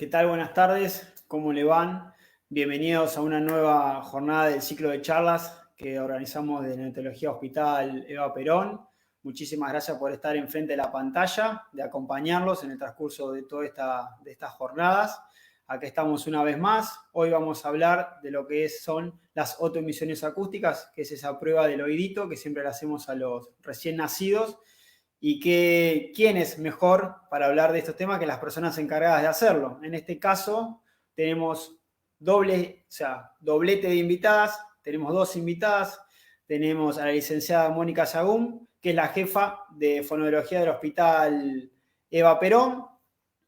¿Qué tal? Buenas tardes, ¿cómo le van? Bienvenidos a una nueva jornada del ciclo de charlas que organizamos de Neonatología Hospital Eva Perón. Muchísimas gracias por estar enfrente de la pantalla, de acompañarlos en el transcurso de todas estas jornadas. Aquí estamos una vez más. Hoy vamos a hablar de lo que son las otoemisiones acústicas, que es esa prueba del oídito que siempre la hacemos a los recién nacidos. Y quién es mejor para hablar de estos temas que las personas encargadas de hacerlo. En este caso tenemos doblete de invitadas, tenemos dos invitadas, tenemos a la licenciada Mónica Sagún, que es la jefa de fonoaudiología del Hospital Eva Perón.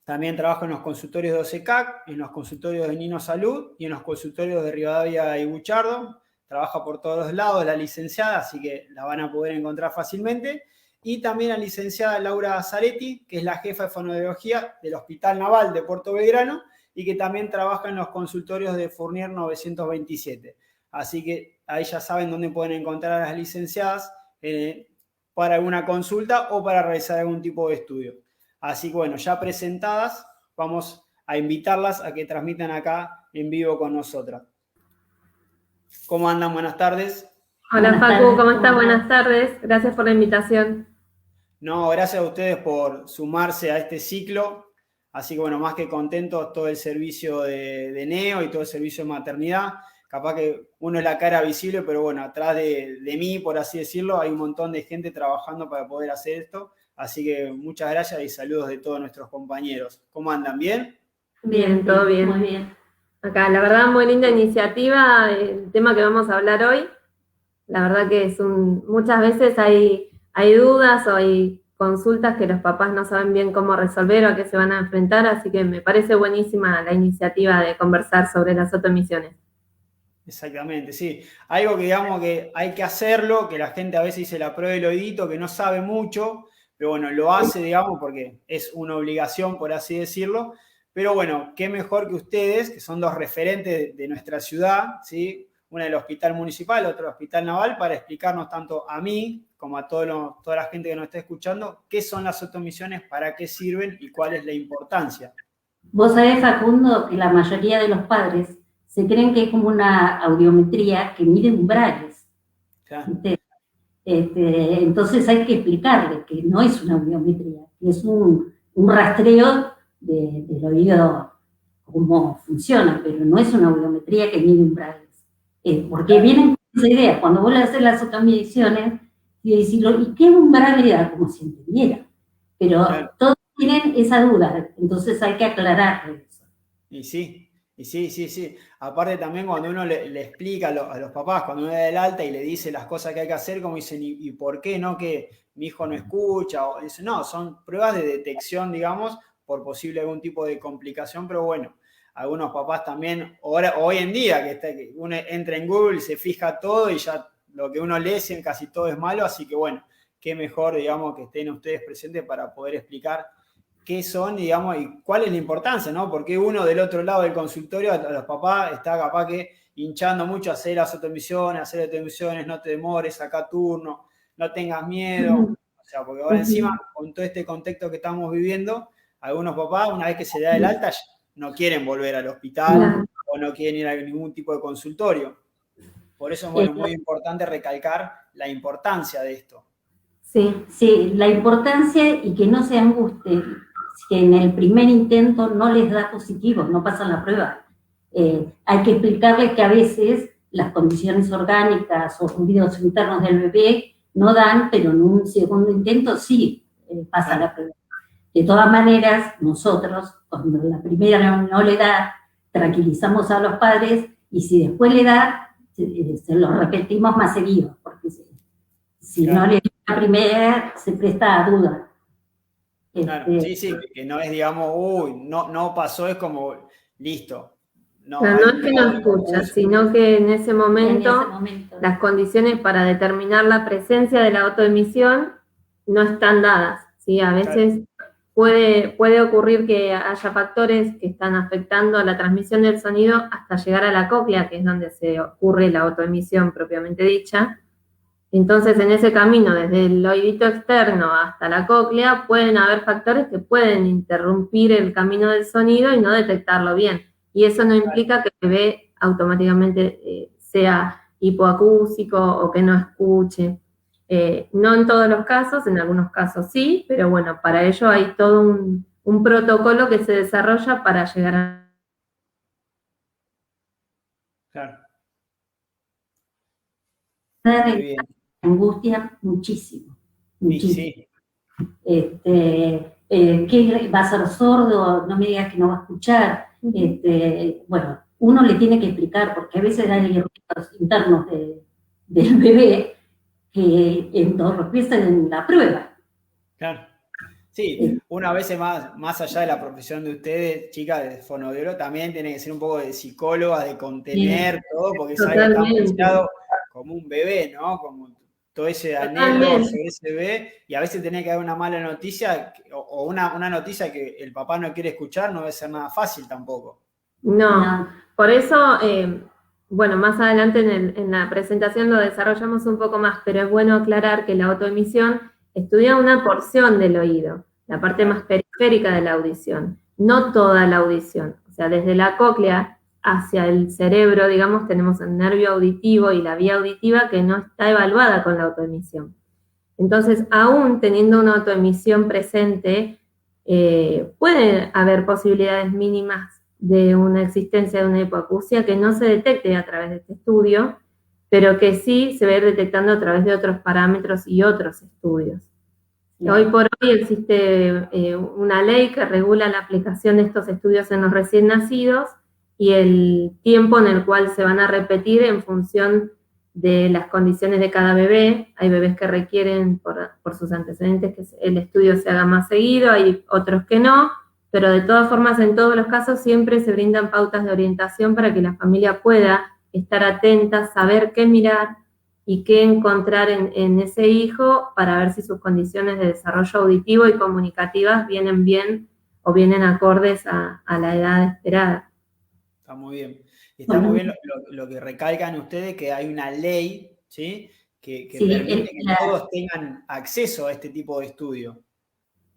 También trabaja en los consultorios de OSECAC, en los consultorios de Nino Salud y en los consultorios de Rivadavia y Buchardo. Trabaja por todos los lados la licenciada, así que la van a poder encontrar fácilmente. Y también la licenciada Laura Zaretti, que es la jefa de fonoaudiología del Hospital Naval de Puerto Belgrano y que también trabaja en los consultorios de Fournier 927. Así que ahí ya saben dónde pueden encontrar a las licenciadas para alguna consulta o para realizar algún tipo de estudio. Así que bueno, ya presentadas, vamos a invitarlas a que transmitan acá en vivo con nosotras. ¿Cómo andan? Buenas tardes. Hola Facu, ¿cómo estás? Buenas tardes, gracias por la invitación. No, gracias a ustedes por sumarse a este ciclo. Así que bueno, más que contentos, todo el servicio de Neo y todo el servicio de maternidad. Capaz que uno es la cara visible, pero bueno, atrás de mí, por así decirlo, hay un montón de gente trabajando para poder hacer esto. Así que muchas gracias y saludos de todos nuestros compañeros. ¿Cómo andan? ¿Bien? Bien, todo bien. Muy bien. Acá, la verdad, muy linda iniciativa, el tema que vamos a hablar hoy. La verdad que muchas veces hay dudas o hay consultas que los papás no saben bien cómo resolver o a qué se van a enfrentar, así que me parece buenísima la iniciativa de conversar sobre las otoemisiones. Exactamente, sí. Algo que digamos que hay que hacerlo, que la gente a veces dice la prueba del oídito, que no sabe mucho, pero bueno, lo hace, digamos, porque es una obligación, por así decirlo. Pero bueno, qué mejor que ustedes, que son dos referentes de nuestra ciudad, ¿sí? Una del Hospital Municipal, otra del Hospital Naval, para explicarnos tanto a mí como a toda la gente que nos está escuchando, qué son las otoemisiones, para qué sirven y cuál es la importancia. Vos sabés, Facundo, que la mayoría de los padres se creen que es como una audiometría que mide umbrales. Claro. Entonces hay que explicarle que no es una audiometría, que es un rastreo del oído, cómo funciona, pero no es una audiometría que mide umbrales. Porque vienen con esa idea, cuando vos le haces las otomediciones, y decirlo, ¿y qué umbral le da? Como si entendiera. Pero Claro. todos tienen esa duda, entonces hay que aclarar eso. Y sí. Aparte también cuando uno le explica a los papás, cuando uno da el alta y le dice las cosas que hay que hacer, como dicen, ¿y por qué no? Que mi hijo no escucha. O dicen, no, son pruebas de detección, digamos, por posible algún tipo de complicación, pero bueno, algunos papás también, hoy en día, que uno entra en Google y se fija todo y ya lo que uno lee casi todo es malo, así que bueno, qué mejor, digamos, que estén ustedes presentes para poder explicar qué son, digamos, y cuál es la importancia, ¿no? Porque uno del otro lado del consultorio, a los papás, está capaz que hinchando mucho a hacer las otoemisiones, no te demores, saca turno, no tengas miedo. O sea, porque ahora encima, con todo este contexto que estamos viviendo, algunos papás, una vez que se da el alta, no quieren volver al hospital o no quieren ir a ningún tipo de consultorio. Por eso es bueno, muy importante recalcar la importancia de esto. Sí, la importancia y que no se angustien si en el primer intento no les da positivo, no pasan la prueba. Hay que explicarles que a veces las condiciones orgánicas o ruidos internos del bebé no dan, pero en un segundo intento sí pasa la prueba. De todas maneras, nosotros, cuando la primera no le da, tranquilizamos a los padres y si después le da, se lo repetimos más seguido, porque si no le da la primera, se presta a duda. Claro, sí, que no es, digamos, uy, no pasó, es como, listo. No es que no escucha, sino que en ese momento las condiciones para determinar la presencia de la autoemisión no están dadas, ¿sí? A veces puede ocurrir que haya factores que están afectando a la transmisión del sonido hasta llegar a la cóclea, que es donde se ocurre la autoemisión propiamente dicha, Entonces, en ese camino, desde el oídito externo hasta la cóclea, pueden haber factores que pueden interrumpir el camino del sonido y no detectarlo bien. Y eso no implica que el bebé automáticamente sea hipoacústico o que no escuche. No en todos los casos, en algunos casos sí, pero bueno, para ello hay todo un protocolo que se desarrolla para llegar a... Claro. Muy bien. Angustia muchísimo, muchísimo. Sí. ¿Qué va a ser sordo? No me digas que no va a escuchar. Bueno, uno le tiene que explicar, porque a veces hay ruidos internos del bebé que entorpecen en la prueba. Claro. Sí, una vez más allá de la profesión de ustedes, chicas de fonoaudiólogo, también tiene que ser un poco de psicóloga, de contener todo, porque es algo tan pensado como un bebé, ¿no? Como todo ese anhelo sobre ese bebé, y a veces tiene que haber una mala noticia o una noticia que el papá no quiere escuchar, no debe ser nada fácil tampoco. No, por eso, bueno, más adelante en la presentación lo desarrollamos un poco más, pero es bueno aclarar que la autoemisión estudia una porción del oído, la parte más periférica de la audición, no toda la audición. O sea, desde la cóclea hacia el cerebro, digamos, tenemos el nervio auditivo y la vía auditiva que no está evaluada con la autoemisión. Entonces, aún teniendo una autoemisión presente, puede haber posibilidades mínimas de una existencia de una hipoacusia que no se detecte a través de este estudio, pero que sí se va a ir detectando a través de otros parámetros y otros estudios. Hoy por hoy existe una ley que regula la aplicación de estos estudios en los recién nacidos y el tiempo en el cual se van a repetir en función de las condiciones de cada bebé. Hay bebés que requieren, por sus antecedentes, que el estudio se haga más seguido, hay otros que no, pero de todas formas, en todos los casos, siempre se brindan pautas de orientación para que la familia pueda estar atenta, saber qué mirar y qué encontrar en ese hijo para ver si sus condiciones de desarrollo auditivo y comunicativas vienen bien o vienen acordes a la edad esperada. Está muy bien. Está muy bien lo que recalcan ustedes, que hay una ley, ¿sí? Que permite que todos tengan acceso a este tipo de estudio.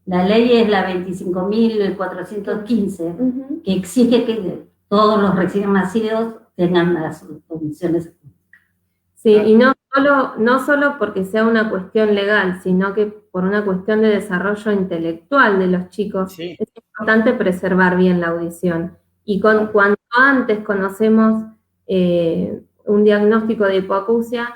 La ley es la 25.415, que exige que todos los recién nacidos tengan las condiciones. Sí, y no solo porque sea una cuestión legal, sino que por una cuestión de desarrollo intelectual de los chicos. Sí. Es importante preservar bien la audición. Y cuanto antes conocemos un diagnóstico de hipoacusia,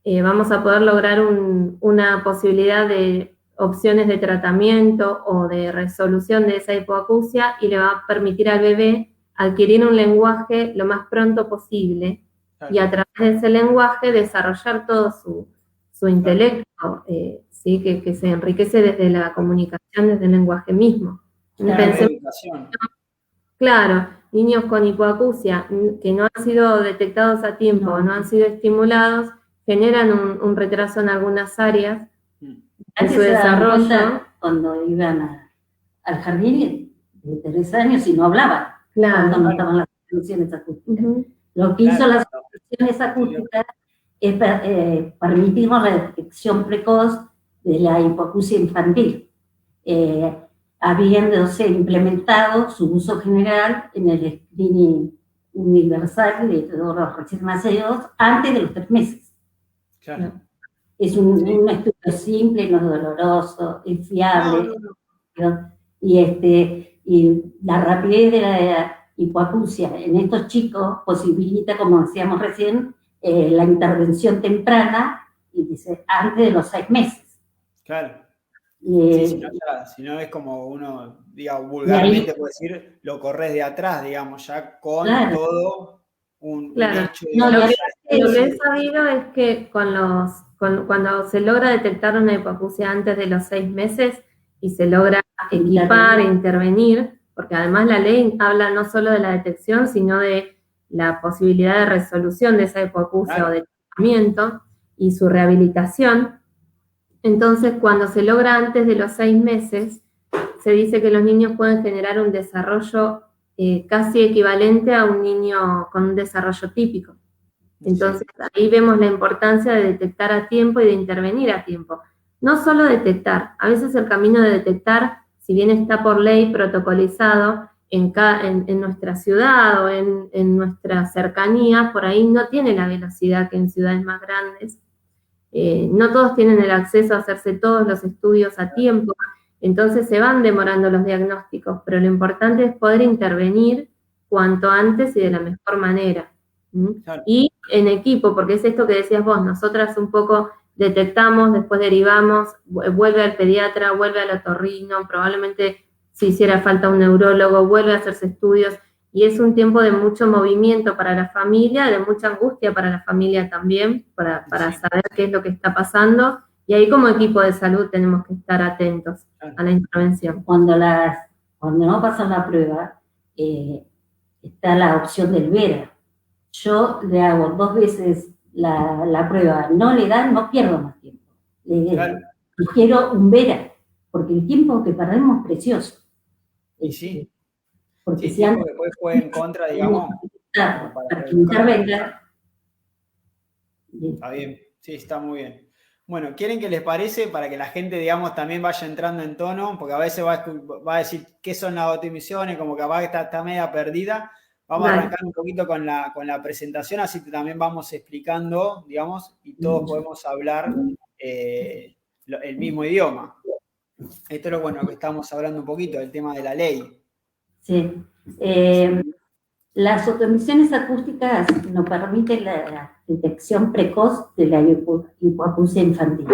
vamos a poder lograr una posibilidad de opciones de tratamiento o de resolución de esa hipoacusia y le va a permitir al bebé adquirir un lenguaje lo más pronto posible y a través de ese lenguaje desarrollar todo su intelecto, ¿sí? que se enriquece desde la comunicación, desde el lenguaje mismo. Claro, niños con hipoacusia que no han sido detectados a tiempo, no han sido estimulados, generan un retraso en algunas áreas en su desarrollo. Cuando iban al jardín de 3 años y no hablaban, cuando no estaban las soluciones acústicas. Lo que hizo las soluciones acústicas es permitirnos la detección precoz de la hipoacusia infantil, habiéndose implementado su uso general en el screening universal de todos los recién nacidos antes de los 3 meses. Claro. Es un estudio simple, no es doloroso, es fiable, ¿no? Y la rapidez de la hipoacusia en estos chicos posibilita, como decíamos recién, la intervención temprana, y dice, antes de los 6 meses. Claro. Sí, si no es como uno, diga, vulgarmente puede decir, lo corres de atrás, digamos, ya con todo un hecho. Lo que he sabido es que cuando se logra detectar una hipoacusia antes de los 6 meses y se logra equipar, intervenir, porque además la ley habla no solo de la detección, sino de la posibilidad de resolución de esa hipoacusia o de tratamiento y su rehabilitación. Entonces, cuando se logra antes de los 6 meses, se dice que los niños pueden generar un desarrollo casi equivalente a un niño con un desarrollo típico. Entonces, ahí vemos la importancia de detectar a tiempo y de intervenir a tiempo. No solo detectar, a veces el camino de detectar, si bien está por ley protocolizado, en nuestra ciudad o en nuestra cercanía, por ahí no tiene la velocidad que en ciudades más grandes. No todos tienen el acceso a hacerse todos los estudios a tiempo, entonces se van demorando los diagnósticos, pero lo importante es poder intervenir cuanto antes y de la mejor manera. Claro. Y en equipo, porque es esto que decías vos, nosotras un poco detectamos, después derivamos, vuelve al pediatra, vuelve al otorrino, probablemente si hiciera falta un neurólogo, vuelve a hacerse estudios, y es un tiempo de mucho movimiento para la familia, de mucha angustia para la familia también, para saber qué es lo que está pasando, y ahí como equipo de salud tenemos que estar atentos a la intervención. Cuando no pasan la prueba, está la opción del VERA. Yo le hago 2 veces la prueba, no le dan, no pierdo más tiempo. Quiero un VERA, porque el tiempo que perdemos es precioso. Y sí. Porque sí, porque después juega en contra, digamos. Para que intervenga. Está bien, sí, está muy bien. Bueno, ¿quieren que les parece para que la gente, digamos, también vaya entrando en tono? Porque a veces va a decir qué son las autoemisiones, como que capaz que está media perdida. Vamos a arrancar un poquito con la presentación, así que también vamos explicando, digamos, y todos podemos hablar el mismo idioma. Esto es lo bueno que estamos hablando un poquito, del tema de la ley. Sí. Las autoemisiones acústicas nos permiten la detección precoz de la hipoacusia infantil.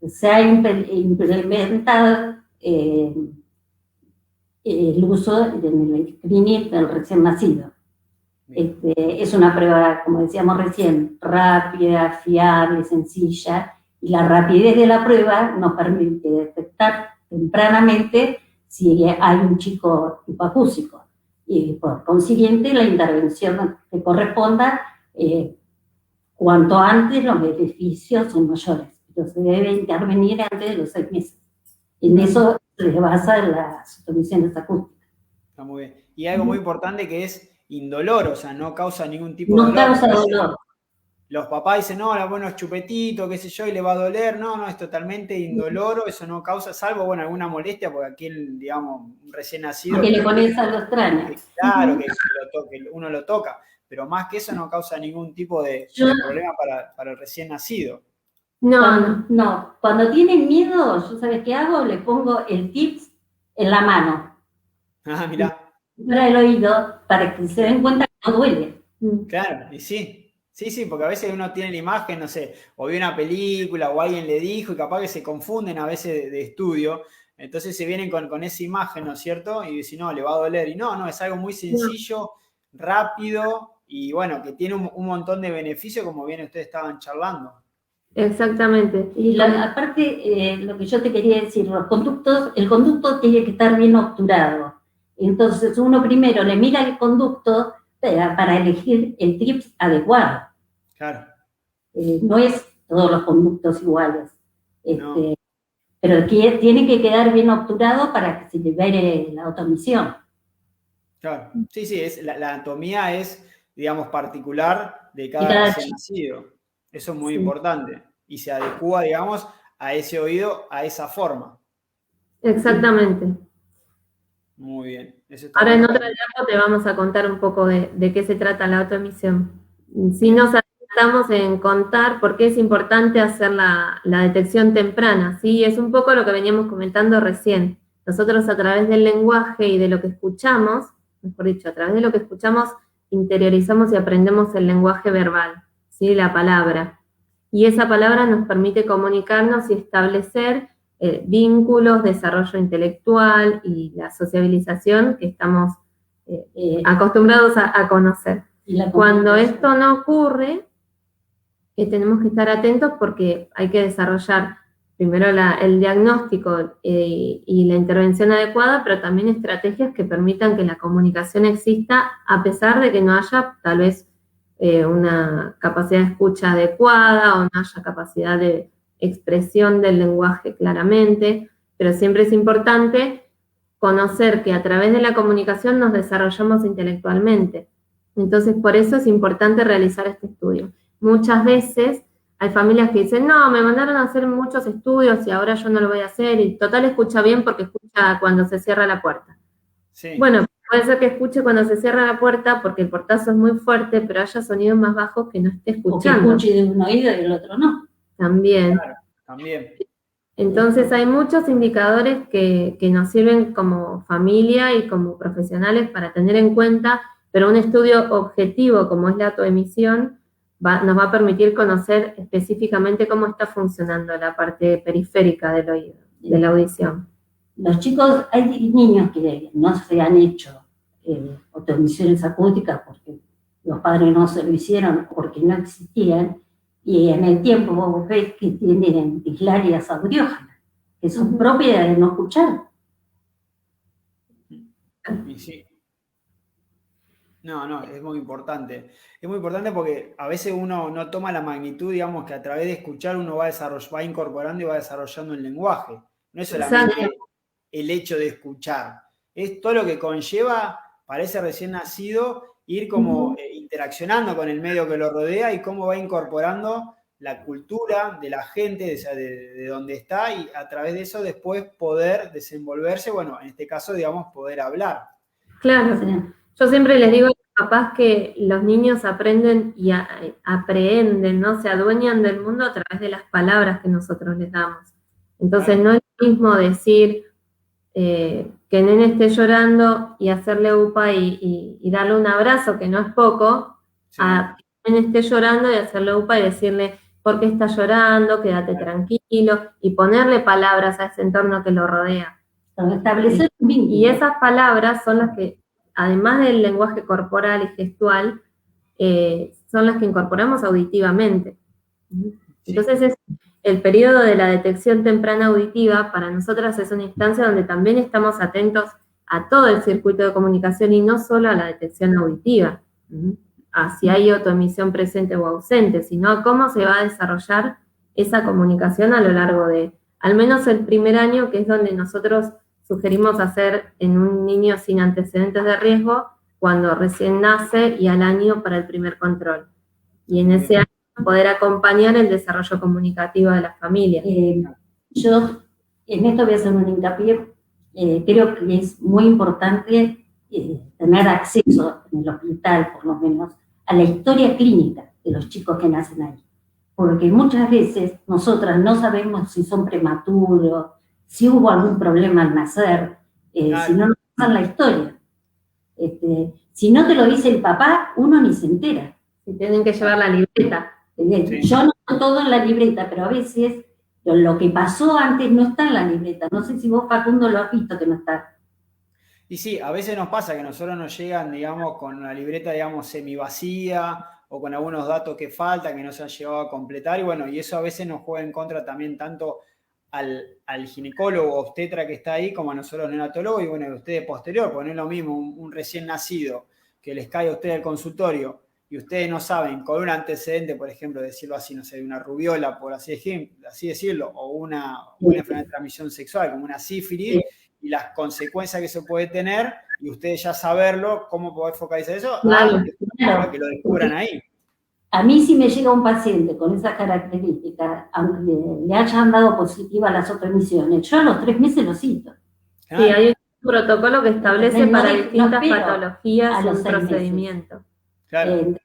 Se ha implementado el uso en el screening del recién nacido. Es una prueba, como decíamos recién, rápida, fiable, sencilla, y la rapidez de la prueba nos permite detectar tempranamente si hay un chico hipoacúsico. Y por consiguiente, la intervención que corresponda, cuanto antes los beneficios son mayores. Pero se debe intervenir antes de los 6 meses. En eso se basa las autoemisiones acústicas. Está muy bien. Y algo muy importante que es indoloro, o sea, no causa ningún tipo de dolor. No causa dolor. Los papás dicen, no, la bueno es chupetito, qué sé yo, y le va a doler. No, es totalmente indoloro, eso no causa, salvo, bueno, alguna molestia, porque aquí, digamos, un recién nacido... Porque le pones algo extraño. Claro, que uno lo toca, pero más que eso no causa ningún tipo de problema para el recién nacido. No. Cuando tienen miedo, ¿yo sabes qué hago? Le pongo el tips en la mano. Ah, mirá. Para el oído, para que se den cuenta que no duele. Claro, y sí. Sí, porque a veces uno tiene la imagen, no sé, o vio una película o alguien le dijo y capaz que se confunden a veces de estudio, entonces se vienen con esa imagen, ¿no es cierto? Y dicen, no, le va a doler. Y no, es algo muy sencillo, rápido y bueno, que tiene un montón de beneficios como bien ustedes estaban charlando. Exactamente. Y aparte, lo que yo te quería decir, el conducto tiene que estar bien obturado. Entonces uno primero le mira el conducto para elegir el TRIPS adecuado. Claro. No es todos los conductos iguales. No. Pero tiene que quedar bien obturado para que se libere la autoemisión. Claro. Sí, la anatomía es, digamos, particular de cada recién nacido. Eso es muy importante. Y se adecúa, digamos, a ese oído, a esa forma. Exactamente. Muy bien. Ahora en otra etapa te vamos a contar un poco de qué se trata la autoemisión. Si nos adelantamos en contar por qué es importante hacer la detección temprana, ¿sí? Es un poco lo que veníamos comentando recién. Nosotros a través del lenguaje y de lo que escuchamos, mejor dicho, a través de lo que escuchamos, interiorizamos y aprendemos el lenguaje verbal, ¿sí? La palabra. Y esa palabra nos permite comunicarnos y establecer vínculos, desarrollo intelectual y la sociabilización que estamos acostumbrados a conocer. Cuando esto no ocurre, tenemos que estar atentos porque hay que desarrollar primero el diagnóstico y la intervención adecuada, pero también estrategias que permitan que la comunicación exista a pesar de que no haya tal vez una capacidad de escucha adecuada o no haya capacidad de expresión del lenguaje claramente, pero siempre es importante conocer que a través de la comunicación nos desarrollamos intelectualmente. Entonces, por eso es importante realizar este estudio. Muchas veces hay familias que dicen, no, me mandaron a hacer muchos estudios y ahora yo no lo voy a hacer, y total escucha bien porque escucha cuando se cierra la puerta. Sí. Bueno, puede ser que escuche cuando se cierra la puerta porque el portazo es muy fuerte, pero haya sonidos más bajos que no esté escuchando. O que escuche de un oído y del otro no. También. Claro, también. Entonces hay muchos indicadores que nos sirven como familia y como profesionales para tener en cuenta, pero un estudio objetivo como es la autoemisión nos va a permitir conocer específicamente cómo está funcionando la parte periférica del oído, de la audición. Los chicos, hay niños que no se han hecho autoemisiones acústicas porque los padres no se lo hicieron, porque no existían, y en el tiempo vos ves que tienen dislalias audiógenas, que son propias de no escuchar. Y sí. No, es muy importante. Es muy importante porque a veces uno no toma la magnitud, digamos, que a través de escuchar uno va incorporando y va desarrollando el lenguaje. No es solamente el hecho de escuchar, es todo lo que conlleva para ese recién nacido ir como interaccionando con el medio que lo rodea y cómo va incorporando la cultura de la gente, de donde está, y a través de eso después poder desenvolverse, bueno, en este caso, digamos, poder hablar. Claro, yo siempre les digo a los papás que los niños aprenden y aprehenden, ¿no? Se adueñan del mundo a través de las palabras que nosotros les damos. Entonces no es lo mismo decir que el nene esté llorando y hacerle upa y darle un abrazo, que no es poco, sí, a que el nene esté llorando y hacerle upa y decirle por qué está llorando, quédate tranquilo, y ponerle palabras a ese entorno que lo rodea. Establecer un vínculo. Y esas palabras son las que, además del lenguaje corporal y gestual, son las que incorporamos auditivamente. Entonces, el periodo de la detección temprana auditiva para nosotras es una instancia donde también estamos atentos a todo el circuito de comunicación y no solo a la detección auditiva, a si hay autoemisión presente o ausente, sino a cómo se va a desarrollar esa comunicación a lo largo de, al menos el primer año, que es donde nosotros sugerimos hacer en un niño sin antecedentes de riesgo, cuando recién nace, y al año para el primer control. Y en ese año poder acompañar el desarrollo comunicativo de las familias. Yo en esto voy a hacer un hincapié. Creo que es muy importante tener acceso en el hospital, por lo menos, a la historia clínica de los chicos que nacen ahí. Porque muchas veces nosotras no sabemos si son prematuros, si hubo algún problema al nacer, si no nos pasan la historia. Si no te lo dice el papá, uno ni se entera. Si tienen que llevar la libreta. Sí. Yo no todo en la libreta, pero a veces lo que pasó antes no está en la libreta. No sé si vos, Facundo, lo has visto que no está. Y sí, a veces nos pasa que a nosotros nos llegan, digamos, con la libreta, digamos, semivacía o con algunos datos que faltan, que no se han llevado a completar, y bueno, y eso a veces nos juega en contra también tanto al ginecólogo o obstetra que está ahí como a nosotros neonatólogos, y bueno, a ustedes posterior, porque no es lo mismo un recién nacido que les cae a ustedes al consultorio y ustedes no saben, con un antecedente, por ejemplo, decirlo así, no sé, de una rubiola, por así decirlo, o una enfermedad de transmisión sexual, como una sífilis, y las consecuencias que se puede tener, y ustedes ya saberlo, cómo poder focalizar eso, para que lo descubran ahí. A mí si me llega un paciente con esas características, aunque le hayan dado positiva las autoemisiones, yo a los 3 meses lo cito. Sí, hay un protocolo que establece para distintas patologías un procedimiento. Claro.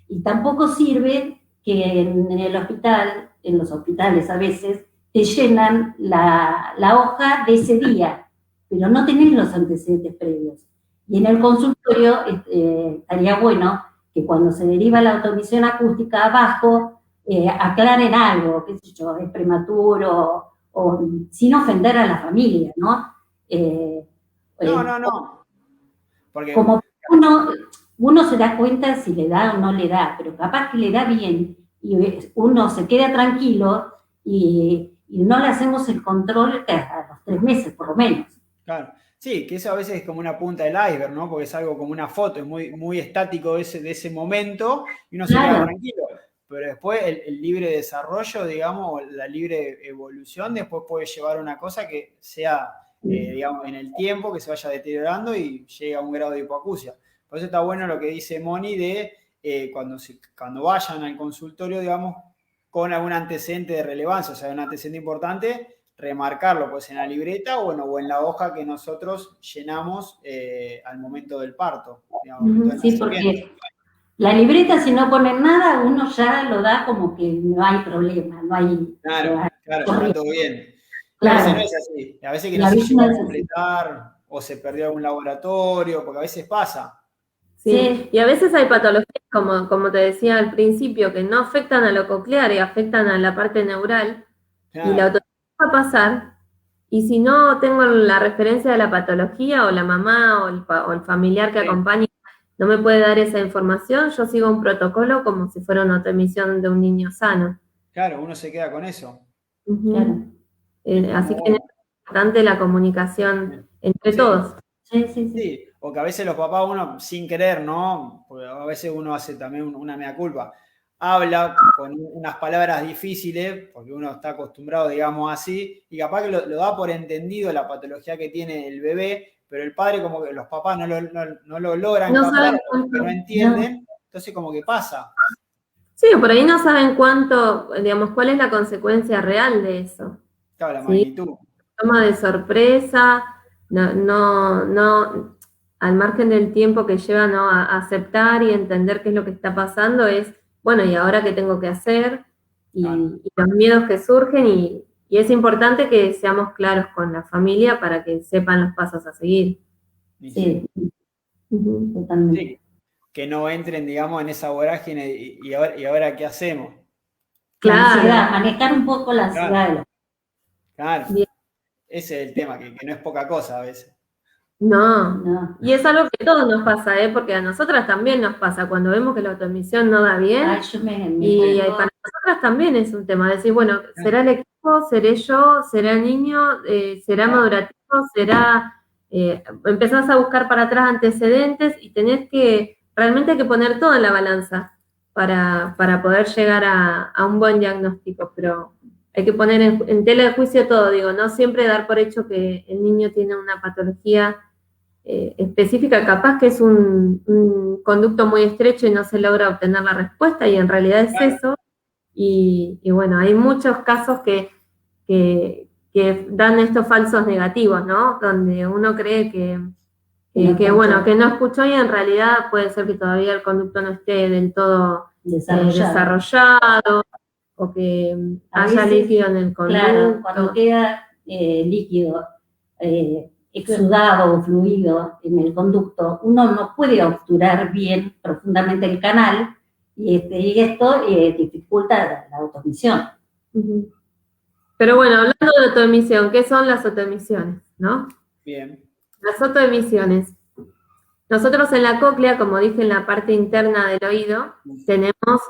Y tampoco sirve que en el hospital, en los hospitales a veces, te llenan la hoja de ese día, pero no tenés los antecedentes previos. Y en el consultorio estaría bueno que cuando se deriva la autoemisión acústica abajo, aclaren algo, qué sé yo, es prematuro, o sin ofender a la familia, ¿no? No. Porque como uno se da cuenta si le da o no le da, pero capaz que le da bien y uno se queda tranquilo y no le hacemos el control a los 3 meses, por lo menos. Claro. Sí, que eso a veces es como una punta del iceberg, ¿no? Porque es algo como una foto, es muy, muy estático de ese momento y uno se queda tranquilo. Pero después el libre desarrollo, digamos, la libre evolución, después puede llevar a una cosa que sea, digamos, en el tiempo, que se vaya deteriorando y llegue a un grado de hipoacusia. Por eso está bueno lo que dice Moni de cuando vayan al consultorio, digamos, con algún antecedente de relevancia, o sea, un antecedente importante, remarcarlo pues en la libreta o en la hoja que nosotros llenamos al momento del parto, digamos, momento del Sí, nacimiento. porque la libreta, si no ponen nada, uno ya lo da como que no hay problema, no hay... Claro, está todo bien. Y a veces no Claro, es así. A veces que y no a se veces llegó no a es así. completar o se perdió algún laboratorio, porque a veces pasa. Sí, y a veces hay patologías, como te decía al principio, que no afectan a lo coclear y afectan a la parte neural, y la Claro, autonomía va a pasar, y si no tengo la referencia de la patología, o la mamá, o el familiar que sí, acompañe, no me puede dar esa información, yo sigo un protocolo como si fuera una autoemisión de un niño sano. claro, uno se queda con eso. Ujú. Claro. Es Así como, que es importante la comunicación entre sí, todos. Sí, sí, sí. sí. O que a veces los papás, uno sin querer, ¿no? Porque a veces uno hace también una mea culpa. Habla con unas palabras difíciles, porque uno está acostumbrado, digamos así, y capaz que lo da por entendido la patología que tiene el bebé, pero el padre, como que los papás no lo logran No captar, saben o como que no cuánto. No, entienden, entonces como que pasa. Sí, por ahí no saben cuánto, digamos, cuál es la consecuencia real de eso. Claro, la ¿Sí? magnitud. Toma de sorpresa, no, al margen del tiempo que lleva, ¿no? a aceptar y entender qué es lo que está pasando, es, bueno, ¿y ahora qué tengo que hacer? Claro. Y los miedos que surgen, y es importante que seamos claros con la familia para que sepan los pasos a seguir. Y sí, sí. Ujú. totalmente. Sí, que no entren, digamos, en esa vorágine y ahora qué hacemos. La ansiedad, Claro, manejar un poco la Claro, ansiedad de los... claro. bien. Ese es el tema, que no es poca cosa a veces. No, No. y es algo que a todos nos pasa, ¿eh? Porque a nosotras también nos pasa cuando vemos que la autoemisión no da bien. Ay, yo me Y pongo... para nosotras también es un tema, decir, bueno, Claro, ¿será el equipo? ¿Seré yo? ¿Será el niño? ¿Será claro. madurativo? ¿Será...? Empezás a buscar para atrás antecedentes y tenés que, realmente hay que poner todo en la balanza para poder llegar a un buen diagnóstico, pero hay que poner en tela de juicio todo, digo, no siempre dar por hecho que el niño tiene una patología específica, capaz que es un conducto muy estrecho y no se logra obtener la respuesta, y en realidad es Claro, eso. Y bueno, hay muchos casos que dan estos falsos negativos, ¿no? Donde uno cree No bueno, escucho que no escuchó, y en realidad puede ser que todavía el conducto no esté del todo desarrollado. desarrollado, o que A haya veces, líquido en el claro, cuando conducto. queda líquido, exudado o fluido en el conducto, uno no puede obturar bien profundamente el canal y esto dificulta la automisión. Ujú. Pero bueno, hablando de autoemisión, ¿qué son las autoemisiones, no? bien. Las autoemisiones. Nosotros en la cóclea, como dije, en la parte interna del oído, tenemos,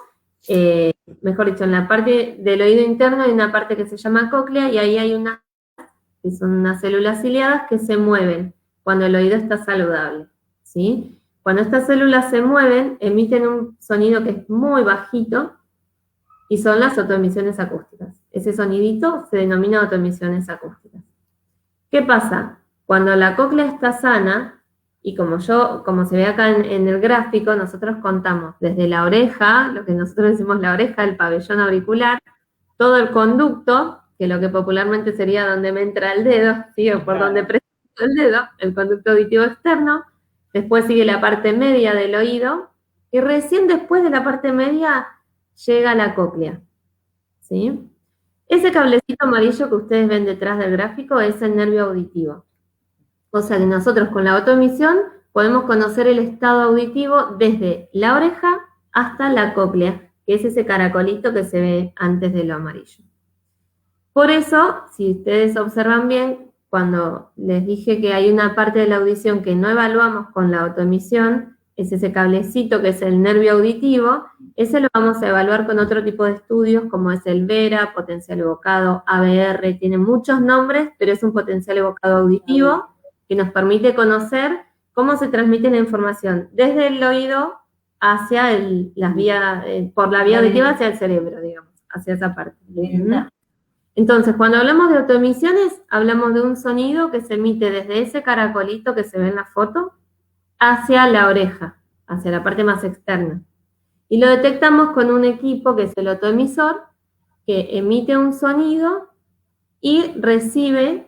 mejor dicho, en la parte del oído interno hay una parte que se llama cóclea, y ahí hay que son unas células ciliadas que se mueven cuando el oído está saludable, ¿sí? Cuando estas células se mueven, emiten un sonido que es muy bajito, y son las autoemisiones acústicas. Ese sonidito se denomina autoemisiones acústicas. ¿Qué pasa? Cuando la cóclea está sana, y como se ve acá en el gráfico, nosotros contamos desde la oreja, lo que nosotros decimos la oreja, el pabellón auricular, todo el conducto, que lo que popularmente sería donde me entra el dedo, ¿sí? O por donde Claro, presento el dedo, el conducto auditivo externo. Después sigue la parte media del oído, y recién después de la parte media llega la cóclea, ¿sí? Ese cablecito amarillo que ustedes ven detrás del gráfico es el nervio auditivo. O sea que nosotros con la autoemisión podemos conocer el estado auditivo desde la oreja hasta la cóclea, que es ese caracolito que se ve antes de lo amarillo. Por eso, si ustedes observan bien, cuando les dije que hay una parte de la audición que no evaluamos con la autoemisión, es ese cablecito que es el nervio auditivo, ese lo vamos a evaluar con otro tipo de estudios, como es el VERA, potencial evocado, ABR, tiene muchos nombres, pero es un potencial evocado auditivo que nos permite conocer cómo se transmite la información desde el oído hacia por la vía auditiva hacia el cerebro, digamos, hacia esa parte. Entonces, cuando hablamos de autoemisiones, hablamos de un sonido que se emite desde ese caracolito que se ve en la foto hacia la oreja, hacia la parte más externa. Y lo detectamos con un equipo que es el otoemisor, que emite un sonido y recibe,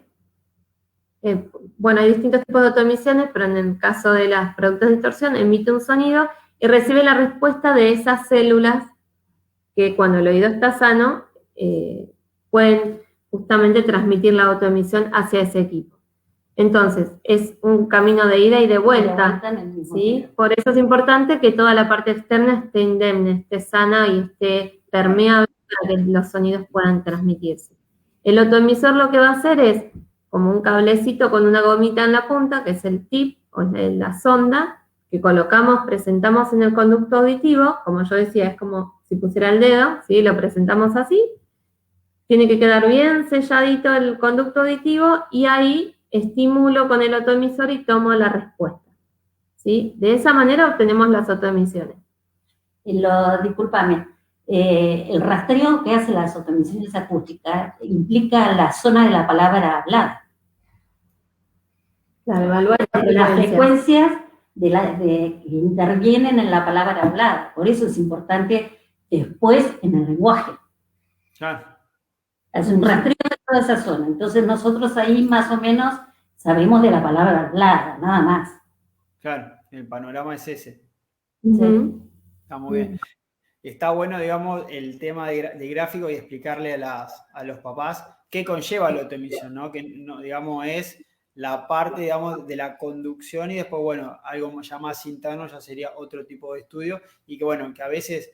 bueno, hay distintos tipos de otoemisiones, pero en el caso de los productos de distorsión, emite un sonido y recibe la respuesta de esas células que cuando el oído está sano, pueden justamente transmitir la autoemisión hacia ese equipo. Entonces, es un camino de ida y de vuelta, ¿sí? Por eso es importante que toda la parte externa esté indemne, esté sana y esté permeable para que los sonidos puedan transmitirse. El autoemisor lo que va a hacer es como un cablecito con una gomita en la punta, que es el tip o la sonda, que colocamos, presentamos en el conducto auditivo, como yo decía, es como si pusiera el dedo, ¿sí? Lo presentamos así, tiene que quedar bien selladito el conducto auditivo y ahí estimulo con el autoemisor y tomo la respuesta, ¿sí? De esa manera obtenemos las autoemisiones. Discúlpame, el rastreo que hace las autoemisiones acústicas implica la zona de la palabra hablada. Claro, evaluar las frecuencias que intervienen en la palabra hablada. Por eso es importante después en el lenguaje. Claro. Es un rastreo de toda esa zona. Entonces nosotros ahí más o menos sabemos de la palabra hablada, nada más. Claro, el panorama es ese. Sí. Está muy bien. Está bueno, digamos, el tema de gráfico y explicarle a los papás qué conlleva la autoemisión, ¿no? Que, no, digamos, es la parte, digamos, de la conducción y después, bueno, algo ya más interno ya sería otro tipo de estudio y que, bueno, que a veces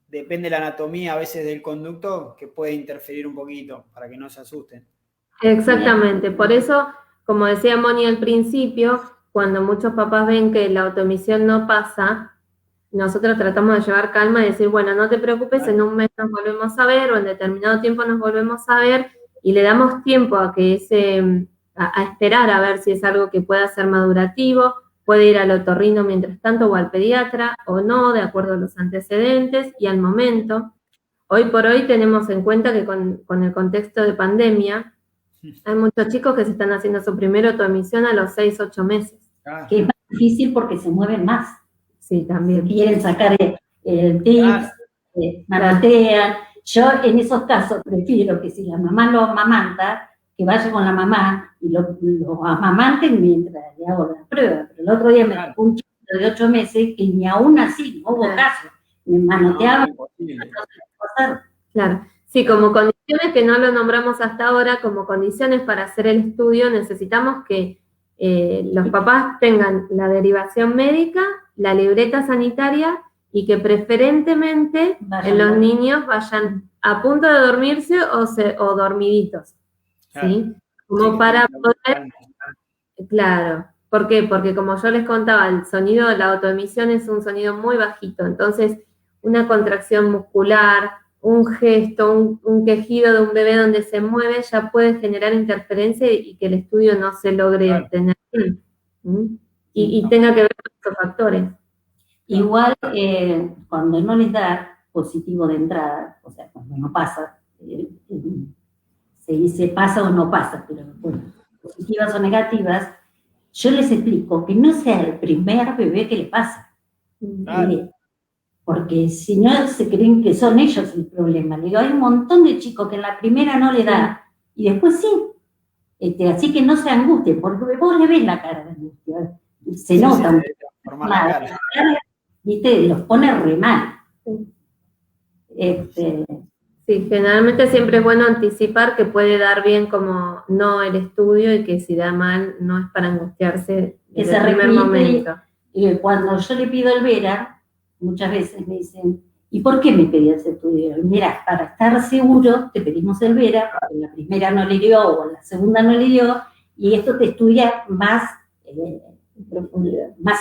depende de la anatomía a veces del conducto que puede interferir un poquito para que no se asusten. Exactamente, por eso, como decía Moni al principio, cuando muchos papás ven que la autoemisión no pasa, nosotros tratamos de llevar calma y decir, bueno, no te preocupes, en un mes nos volvemos a ver o en determinado tiempo nos volvemos a ver y le damos tiempo a que a esperar a ver si es algo que pueda ser madurativo, puede ir al otorrino mientras tanto o al pediatra o no, de acuerdo a los antecedentes y al momento. Hoy por hoy tenemos en cuenta que con el contexto de pandemia, hay muchos chicos que se están haciendo su primera autoemisión a los 6, 8 meses. Que es más difícil porque se mueven más. Sí, también. Quieren sacar el tips, manotean. Yo en esos casos prefiero que si la mamá lo amamanta, que vaya con la mamá y lo amamanten mientras le hago la prueba. Pero el otro día me tocó un chico de 8 meses que ni aún así, no hubo caso. Me manoteaba. Claro. Sí, como condiciones que no lo nombramos hasta ahora, como condiciones para hacer el estudio, necesitamos que los papás tengan la derivación médica, la libreta sanitaria y que preferentemente en los niños vayan a punto de dormirse o dormiditos. ¿Sí? Como para poder... Claro. ¿Por qué? Porque como yo les contaba, el sonido de la autoemisión es un sonido muy bajito, entonces una contracción muscular, un gesto, un quejido de un bebé donde se mueve ya puede generar interferencia y que el estudio no se logre obtener. Y tenga que ver con estos factores. Igual, cuando no les da positivo de entrada, o sea, cuando no pasa, se dice pasa o no pasa, pero bueno, positivas o negativas, yo les explico que no sea el primer bebé que le pasa. Porque si no se creen que son ellos el problema. Le digo, hay un montón de chicos que en la primera no le da, y después sí. Así que no se angustien, porque vos le ves la cara de angustia. Se nota. ¿Viste? Los pone re mal. Sí, generalmente siempre es bueno anticipar que puede dar bien como no el estudio y que si da mal no es para angustiarse desde el primer momento. Y cuando yo le pido el Vera, muchas veces me dicen, ¿y por qué me pedí ese estudio? Mira, para estar seguro te pedimos el Vera, porque la primera no le dio o la segunda no le dio, y esto te estudia más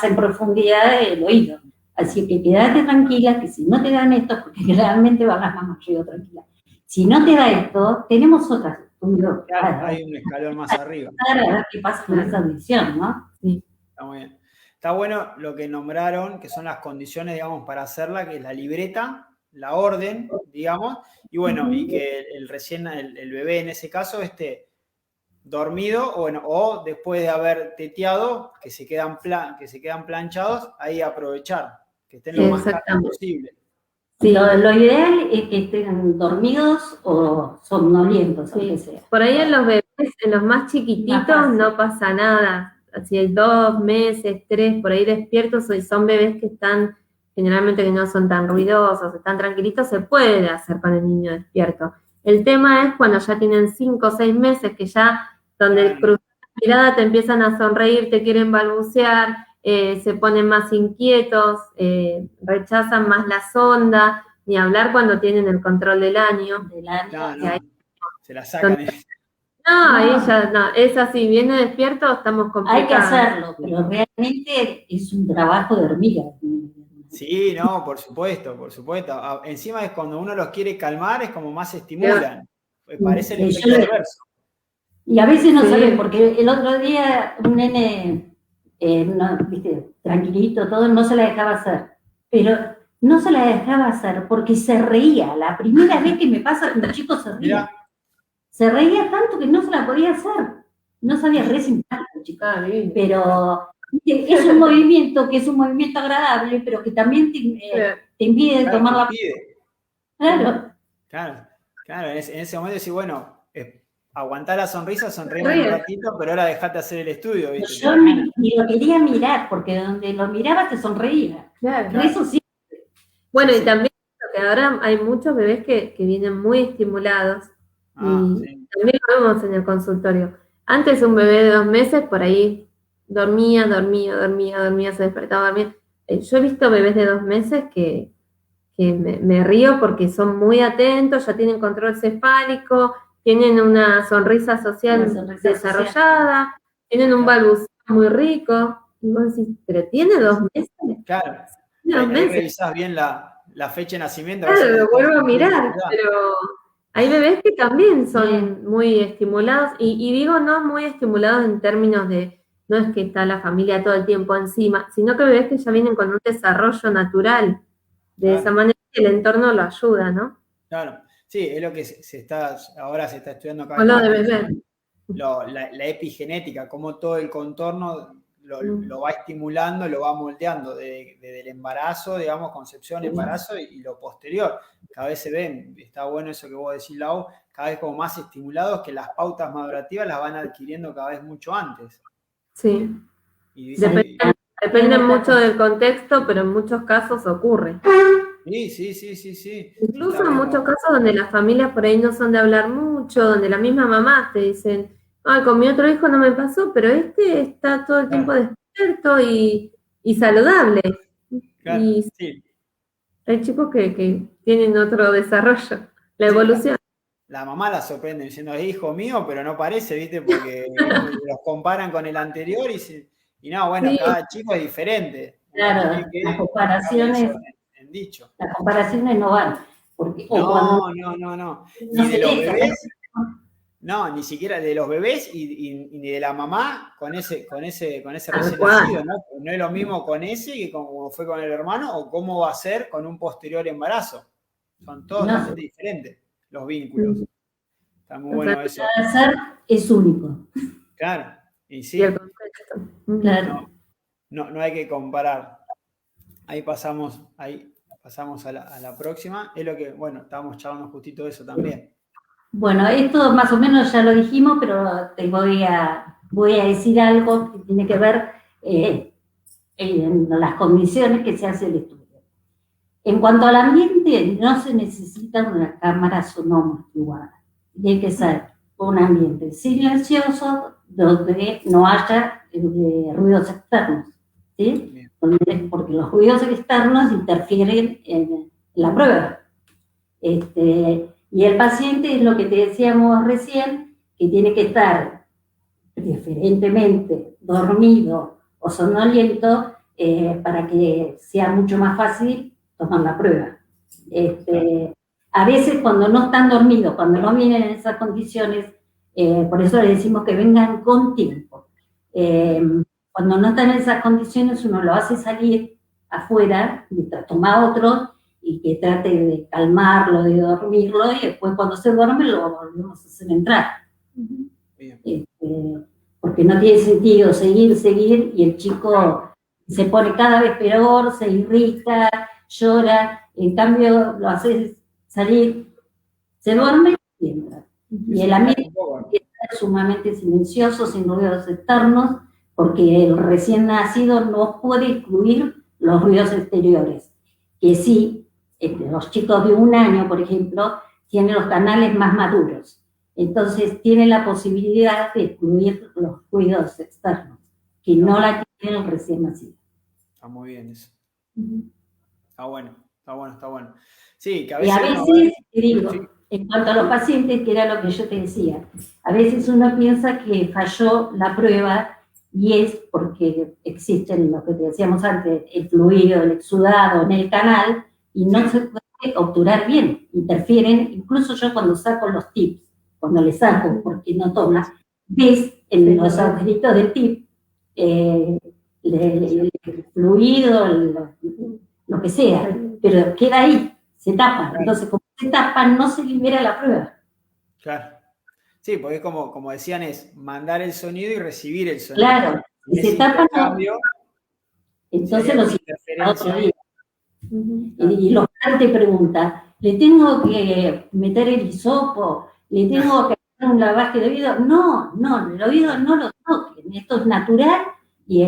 en profundidad el oído. Así que quédate tranquila, que si no te dan esto, porque generalmente van las mamás, yo tranquila. Si no te da esto, tenemos otras estudios. Hay un escalón más arriba. A ver qué pasa con esa audición, ¿no? Sí. Está muy bien. Está bueno lo que nombraron, que son las condiciones, digamos, para hacerla, que es la libreta, la orden, digamos, y bueno, y que el bebé en ese caso dormido, o después de haber teteado, que se quedan planchados, ahí aprovechar, que estén lo más calmos posible. Sí. Lo ideal es que estén dormidos o somnolientos, aunque sea. Por ahí en los bebés, en los más chiquititos, no pasa nada. Si hay 2 meses, 3, por ahí despiertos, y son bebés que están, generalmente que no son tan ruidosos, están tranquilitos, se puede hacer con el niño despierto. El tema es cuando ya tienen 5 o 6 meses, que ya, donde cruzan la mirada, te empiezan a sonreír, te quieren balbucear, se ponen más inquietos, rechazan más la sonda, ni hablar cuando tienen el control del año. Se la sacan. Ahí ya no, es así, viene despierto, estamos complicados. Hay que hacerlo, pero realmente es un trabajo de hormiga. Sí, no, por supuesto. Encima es cuando uno los quiere calmar, es como más se estimulan. Parece el efecto reverso. Y a veces no saben, porque el otro día un nene, tranquilito, todo, no se la dejaba hacer. Pero no se la dejaba hacer porque se reía. La primera vez que me pasa que un chico se ría. Mirá. Se reía tanto que no se la podía hacer. No sabía, re simpático, chico. Pero es un movimiento que es un movimiento agradable, pero que también te impide tomar la... Claro, en ese momento decís, bueno, aguantá la sonrisa, sonreír un ratito, pero ahora dejate hacer el estudio, ¿viste? Yo ni lo quería mirar, porque donde lo miraba te sonreía. Claro. Eso sí. Bueno, y también que ahora hay muchos bebés que vienen muy estimulados. También lo vemos en el consultorio. Antes un bebé de 2 meses, por ahí dormía, se despertaba, dormía. Yo he visto bebés de 2 meses que me río porque son muy atentos, ya tienen control cefálico, tienen una sonrisa social desarrollada, tienen un balbuceo muy rico. Y vos decís, ¿pero tiene 2 meses? Claro. ¿2 meses? Revisás bien la fecha de nacimiento. Claro, lo vuelvo a mirar, pero hay bebés que también son muy estimulados, y digo no muy estimulados en términos de, no es que está la familia todo el tiempo encima, sino que bebés que ya vienen con un desarrollo natural. De esa manera el entorno lo ayuda, ¿no? Claro, sí, es lo que ahora se está estudiando acá. O lo de bebé. La epigenética, cómo todo el contorno lo va estimulando, lo va moldeando desde el embarazo, digamos, concepción, embarazo y lo posterior. Cada vez se ven, está bueno eso que vos decís, Lau, cada vez como más estimulados, que las pautas madurativas las van adquiriendo cada vez mucho antes. Sí. Depende mucho del contexto, pero en muchos casos ocurre. Sí. Incluso en muchos casos donde las familias por ahí no son de hablar mucho, donde la misma mamá te dicen, ay, con mi otro hijo no me pasó, pero este está todo el tiempo despierto y saludable. Claro, y hay chicos que tienen otro desarrollo, la evolución. La mamá la sorprende diciendo, es hijo mío, pero no parece, ¿viste? Porque los comparan con el anterior y no, bueno, cada chico es diferente. Claro, las comparaciones no van. Porque, no. Ni de los bebés, no, ni siquiera de los bebés y ni de la mamá con ese recién nacido, ¿no? No es lo mismo con ese que como fue con el hermano o cómo va a ser con un posterior embarazo. Son todos totalmente diferentes los vínculos. Está muy bueno eso. Cada ser es único. Claro, y sí. Y el contexto. Claro. No hay que comparar. Ahí pasamos a la próxima. Es lo que, bueno, estábamos charlando justito de eso también. Bueno, esto más o menos ya lo dijimos, pero te voy a decir algo que tiene que ver en las condiciones que se hace el estudio. En cuanto al ambiente, no se necesita una cámara sonómica. Tiene que ser un ambiente silencioso donde no haya ruidos externos, ¿sí? Porque los ruidos externos interfieren en la prueba. Y el paciente es lo que te decíamos recién, que tiene que estar preferentemente dormido o somnoliento para que sea mucho más fácil tomar la prueba. A veces cuando no están dormidos, cuando no vienen en esas condiciones, por eso les decimos que vengan con tiempo. Cuando no están en esas condiciones, uno lo hace salir afuera, mientras toma otro, y que trate de calmarlo, de dormirlo, y después cuando se duerme lo volvemos a hacer entrar. Porque no tiene sentido seguir, y el chico se pone cada vez peor, se irrita, llora, en cambio lo haces salir, se duerme y entra. Y el ambiente es sumamente silencioso, sin ruidos externos, porque el recién nacido no puede excluir los ruidos exteriores. Que sí, los chicos de 1 año, por ejemplo, tienen los canales más maduros. Entonces tienen la posibilidad de excluir los ruidos externos, que no la tiene el recién nacido. Está muy bien eso. Está bueno. Sí, que a Y veces... a veces, te digo, sí, en cuanto a los pacientes, que era lo que yo te decía, a veces uno piensa que falló la prueba y es porque existen lo que te decíamos antes, el fluido, el exudado en el canal, y no se puede obturar bien, interfieren. Incluso yo cuando saco los tips, cuando le saco porque no toma, ves en los agujeritos del tip el fluido, lo que sea, pero queda ahí, se tapa. Entonces, como se tapa, no se libera la prueba. Claro. Sí, porque es como decían, es mandar el sonido y recibir el sonido. Claro, si se tapa, cambio, entonces los otro día. Y los padres te preguntan, ¿le tengo que meter el hisopo? ¿Le tengo que hacer un lavaje de oído? No, el oído no lo toquen, esto es natural, y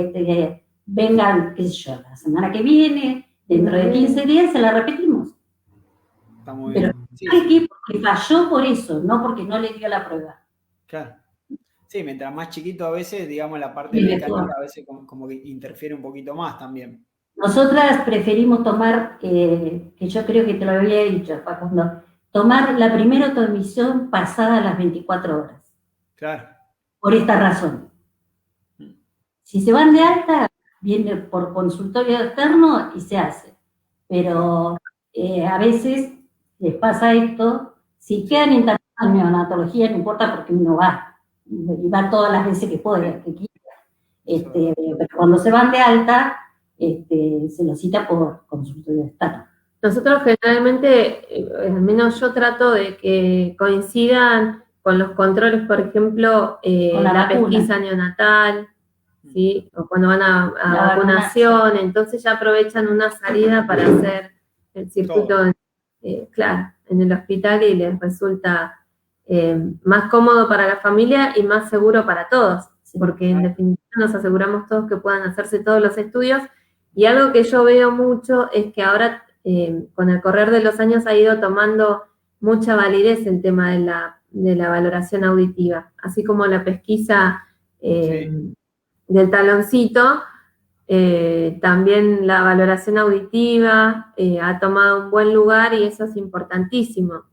vengan, qué sé yo, la semana que viene, dentro de 15 días se la repetimos. Está muy bien. Pero hay que porque falló por eso, no porque no le dio la prueba. Claro. Sí, mientras más chiquito a veces, digamos, la parte mecánica a veces como que interfiere un poquito más también. Nosotras preferimos tomar, que yo creo que te lo había dicho, Facundo, tomar la primera automisión pasada las 24 horas. Claro. Por esta razón. Si se van de alta, viene por consultorio externo y se hace. Pero a veces les pasa esto, si quedan internados en neonatología, no importa porque uno va, y va todas las veces que puede, que quiera. Pero cuando se van de alta, se lo cita por consultorio externo. Nosotros generalmente, al menos yo trato de que coincidan con los controles, por ejemplo, la pesquisa neonatal, ¿sí? O cuando van a vacunación, entonces ya aprovechan una salida para hacer el circuito, claro, en el hospital, y les resulta más cómodo para la familia y más seguro para todos, porque en definitiva nos aseguramos todos que puedan hacerse todos los estudios. Y algo que yo veo mucho es que ahora, con el correr de los años, ha ido tomando mucha validez el tema de la valoración auditiva, así como la pesquisa del taloncito, también la valoración auditiva ha tomado un buen lugar, y eso es importantísimo.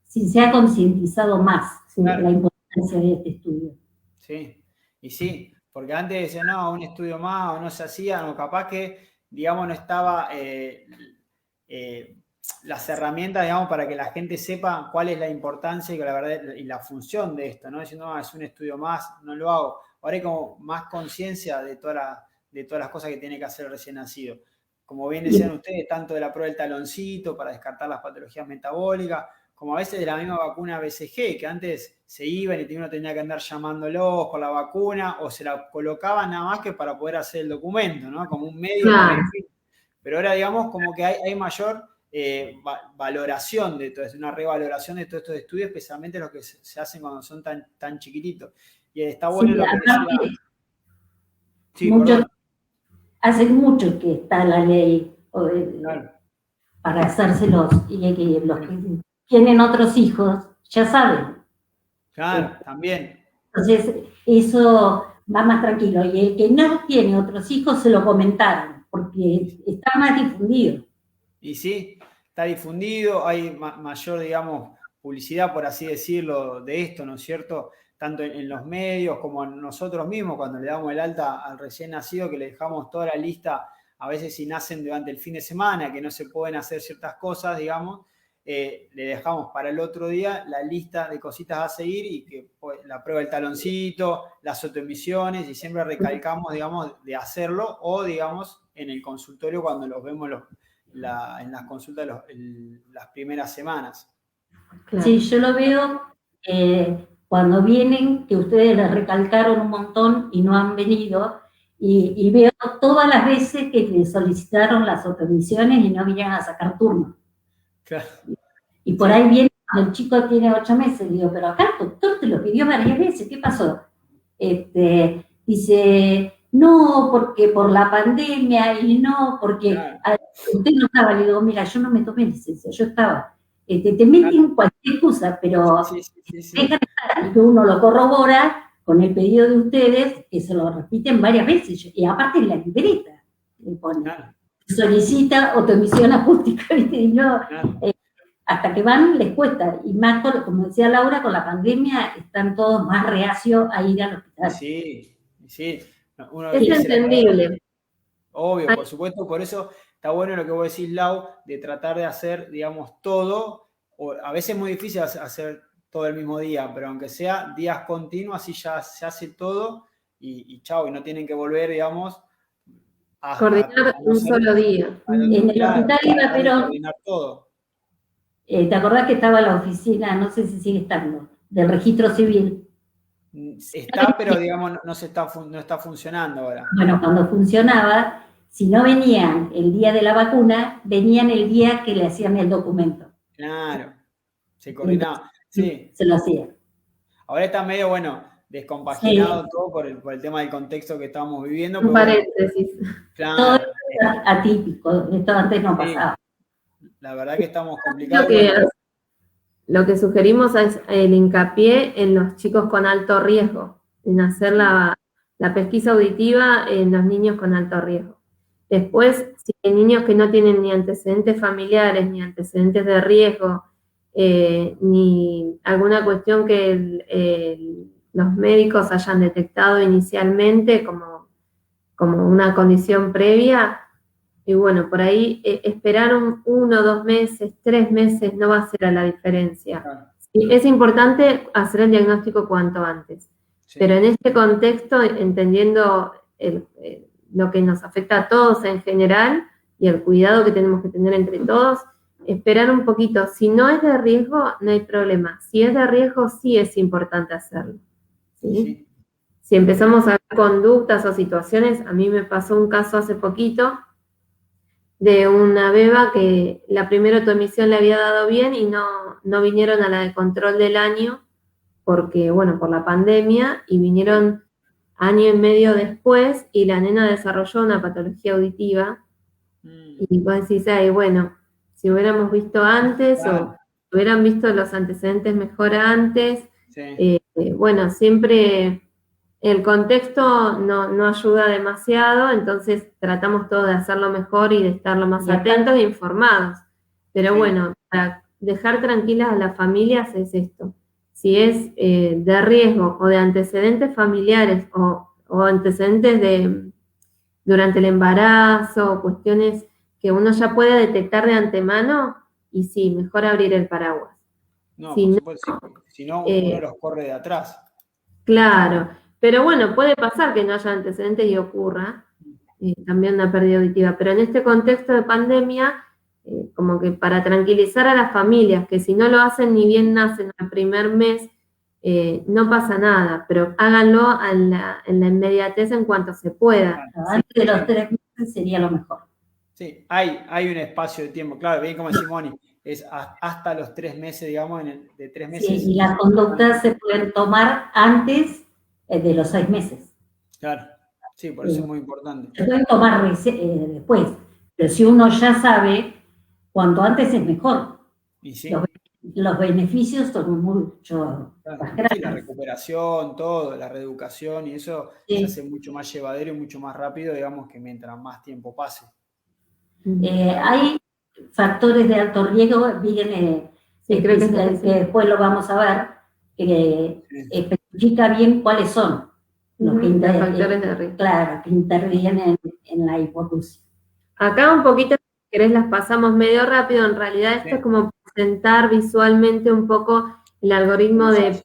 Sí, se ha concientizado más la importancia de este estudio. Sí, y sí, porque antes decían, no, un estudio más, o no se hacía, o capaz que, digamos, no estaba las herramientas, digamos, para que la gente sepa cuál es la importancia y la verdad y la función de esto, ¿no? Diciendo, no, es un estudio más, no lo hago. Ahora hay como más conciencia de todas las cosas que tiene que hacer el recién nacido. Como bien decían ustedes, tanto de la prueba del taloncito para descartar las patologías metabólicas, como a veces de la misma vacuna BCG, que antes se iban y uno tenía que andar llamándolos por la vacuna, o se la colocaban nada más que para poder hacer el documento, ¿no? Como un medio. Claro. Pero ahora, digamos, como que hay mayor valoración de todo esto, una revaloración de todos estos estudios, especialmente los que se hacen cuando son tan chiquititos. Y está bueno lo que decía. Sí, hace mucho que está la ley para hacérselos, y que los que tienen otros hijos ya saben. Claro, también. Entonces, eso va más tranquilo. Y el que no tiene otros hijos se lo comentaron, porque está más difundido. Y sí, está difundido, hay mayor, digamos, publicidad, por así decirlo, de esto, ¿no es cierto? Tanto en los medios como en nosotros mismos, cuando le damos el alta al recién nacido, que le dejamos toda la lista, a veces si nacen durante el fin de semana, que no se pueden hacer ciertas cosas, digamos, le dejamos para el otro día la lista de cositas a seguir, y que la prueba del taloncito, las autoemisiones, y siempre recalcamos, digamos, de hacerlo, o, digamos, en el consultorio cuando los vemos en las consultas las primeras semanas. Sí, yo lo veo cuando vienen, que ustedes les recalcaron un montón y no han venido, y veo todas las veces que les solicitaron las autoemisiones y no vinieron a sacar turno. Claro. Y por ahí viene cuando el chico tiene 8 meses, digo, pero acá el doctor te lo pidió varias veces, ¿qué pasó? Dice, no, porque por la pandemia, y no, porque usted no estaba. Le digo, mira, yo no me tomé licencia, yo estaba. Te meten cualquier cosa, pero dejan estar, y que uno lo corrobora con el pedido de ustedes, que se lo repiten varias veces, y aparte en la libreta le pone, solicita autoemisión acústica, ¿viste? Y no, hasta que van les cuesta, y más, como decía Laura, con la pandemia están todos más reacios a ir al hospital. Sí. Es entendible. Obvio, por supuesto, por eso está bueno lo que vos decís, Lau, de tratar de hacer, digamos, todo, o a veces es muy difícil hacer todo el mismo día, pero aunque sea días continuos, así ya se hace todo y chao, y no tienen que volver, digamos, a coordinar un solo día. En el hospital iba, pero coordinar todo. ¿Te acordás que estaba la oficina, no sé si sigue estando, del registro civil? Está, pero digamos, no está funcionando ahora. Bueno, cuando funcionaba, si no venían el día de la vacuna, venían el día que le hacían el documento. Claro, se coordinaba. Sí. Se lo hacía. Ahora está medio, descompaginado todo por el tema del contexto que estamos viviendo. Un paréntesis. Claro. Todo es atípico, esto antes no pasaba. La verdad que estamos complicados. Lo que sugerimos es el hincapié en los chicos con alto riesgo, en hacer la pesquisa auditiva en los niños con alto riesgo. Después, si hay niños que no tienen ni antecedentes familiares, ni antecedentes de riesgo, ni alguna cuestión que los médicos hayan detectado inicialmente como una condición previa, y bueno, por ahí esperar 1, 2 meses, 3 meses no va a hacer la diferencia. Claro. Es importante hacer el diagnóstico cuanto antes, pero en este contexto, entendiendo lo que nos afecta a todos en general y el cuidado que tenemos que tener entre todos, esperar un poquito. Si no es de riesgo, no hay problema. Si es de riesgo, sí es importante hacerlo. ¿Sí? Si empezamos a ver conductas o situaciones, a mí me pasó un caso hace poquito de una beba que la primera autoemisión le había dado bien y no vinieron a la de control del año porque, por la pandemia, y vinieron año y medio después y la nena desarrolló una patología auditiva. Y vos decís, si hubiéramos visto antes o hubieran visto los antecedentes mejor antes, siempre el contexto no ayuda demasiado, entonces tratamos todos de hacerlo mejor y de estar lo más atentos e informados. Pero para dejar tranquilas a las familias es esto. Si es de riesgo o de antecedentes familiares o antecedentes durante el embarazo, cuestiones que uno ya puede detectar de antemano, y sí, mejor abrir el paraguas. No, si no, uno los corre de atrás. Claro. Pero puede pasar que no haya antecedentes y ocurra también una pérdida auditiva. Pero en este contexto de pandemia, como que para tranquilizar a las familias, que si no lo hacen ni bien nacen al primer mes, no pasa nada, pero háganlo en la inmediatez en cuanto se pueda. Antes de los 3 meses sería lo mejor. Sí, hay un espacio de tiempo, claro, bien como decía Moni, es hasta los 3 meses, digamos, de 3 meses. Sí, y las conductas se pueden tomar antes de los 6 meses. Claro, sí, por eso es muy importante. Se pueden tomar después, pero si uno ya sabe, cuanto antes es mejor. Y sí. Los beneficios son mucho más grandes. Sí, la recuperación, todo, la reeducación, y eso se hace mucho más llevadero y mucho más rápido, digamos, que mientras más tiempo pase. Hay factores de alto riesgo, creo que después lo vamos a ver, que especifica bien cuáles son los factores de riesgo. Claro, que intervienen en la hipoacusia. Acá un poquito, si querés, las pasamos medio rápido. En realidad esto es como presentar visualmente un poco el algoritmo de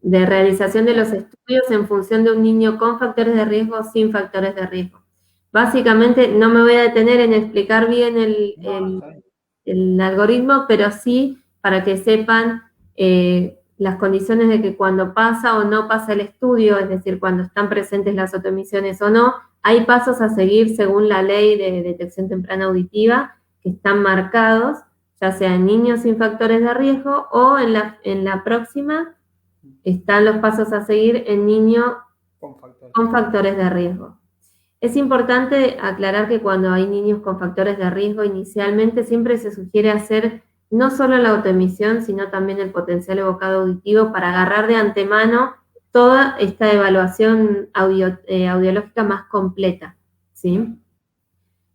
realización de los estudios en función de un niño con factores de riesgo o sin factores de riesgo. Básicamente no me voy a detener en explicar bien el algoritmo, pero sí para que sepan las condiciones de que cuando pasa o no pasa el estudio, es decir, cuando están presentes las autoemisiones o no, hay pasos a seguir según la ley de detección temprana auditiva que están marcados, ya sea en niños sin factores de riesgo o en la próxima están los pasos a seguir en niños con factores de riesgo. Es importante aclarar que cuando hay niños con factores de riesgo, inicialmente siempre se sugiere hacer no solo la autoemisión, sino también el potencial evocado auditivo para agarrar de antemano toda esta evaluación audiológica más completa, ¿sí?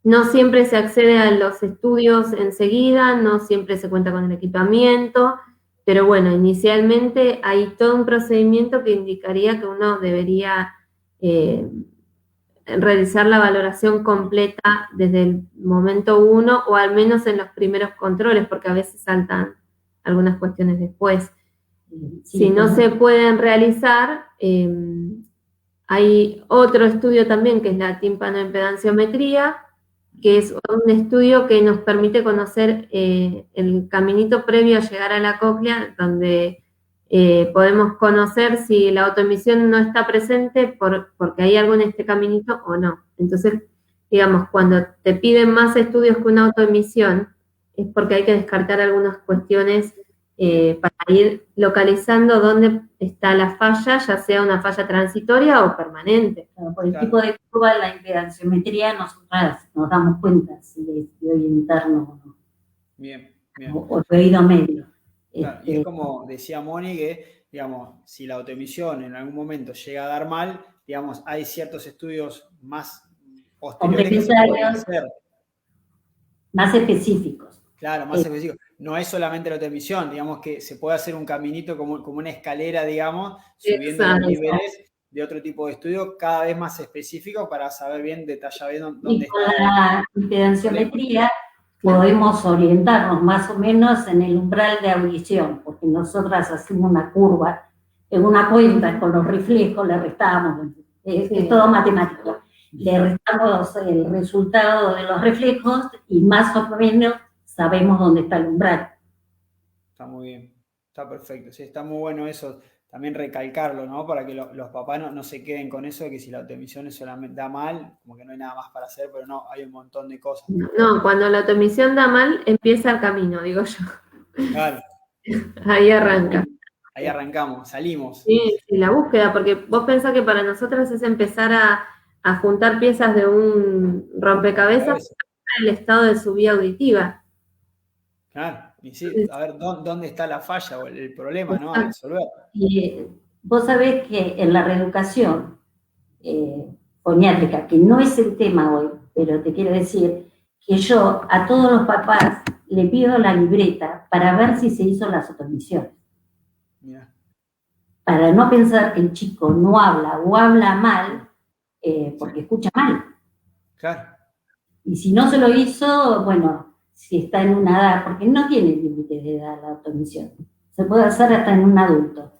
No siempre se accede a los estudios enseguida, no siempre se cuenta con el equipamiento, pero bueno, inicialmente hay todo un procedimiento que indicaría que uno debería realizar la valoración completa desde el momento 1 o al menos en los primeros controles, porque a veces saltan algunas cuestiones después. Sí, si no se pueden realizar, hay otro estudio también que es la tímpanoimpedanciometría, que es un estudio que nos permite conocer el caminito previo a llegar a la cóclea, donde podemos conocer si la autoemisión no está presente porque hay algo en este caminito o no. Entonces, digamos, cuando te piden más estudios que una autoemisión, es porque hay que descartar algunas cuestiones para ir localizando dónde está la falla, ya sea una falla transitoria o permanente. Por el tipo de curva, la impedanciometría, nosotras nos damos cuenta si es de oído interno o no. Bien. O de oído medio. Claro, y es como decía Moni que, digamos, si la autoemisión en algún momento llega a dar mal, digamos, hay ciertos estudios más posteriores que se pueden hacer. Más específicos. Claro, más específicos. No es solamente la autoemisión, digamos que se puede hacer un caminito como una escalera, digamos, subiendo los niveles de otro tipo de estudio cada vez más específico para saber bien, detallar bien dónde está. Y con la impedanciometría podemos orientarnos más o menos en el umbral de audición, porque nosotras hacemos una curva, en una cuenta con los reflejos, le restamos, es todo matemático, le restamos el resultado de los reflejos y más o menos sabemos dónde está el umbral. Está muy bien, está perfecto, sí, está muy bueno eso, también recalcarlo, ¿no? Para que los papás no se queden con eso de que si la autoemisión solamente da mal, como que no hay nada más para hacer, pero no, hay un montón de cosas. No, cuando la autoemisión da mal, empieza el camino, digo yo. Claro. Ahí arranca. Ahí arrancamos, salimos. Sí, la búsqueda, porque vos pensás que para nosotras es empezar a juntar piezas de un rompecabezas para el estado de su vía auditiva. Claro, y sí, a ver dónde está la falla o el problema, ¿no? A resolver. Y vos sabés que en la reeducación foniátrica, que no es el tema hoy, pero te quiero decir que yo a todos los papás le pido la libreta para ver si se hizo las autoemisiones. Mira. Para no pensar que el chico no habla o habla mal porque escucha mal. Claro. Y si no se lo hizo, bueno, si está en una edad, porque no tiene límite de edad la autoemisión, se puede hacer hasta en un adulto,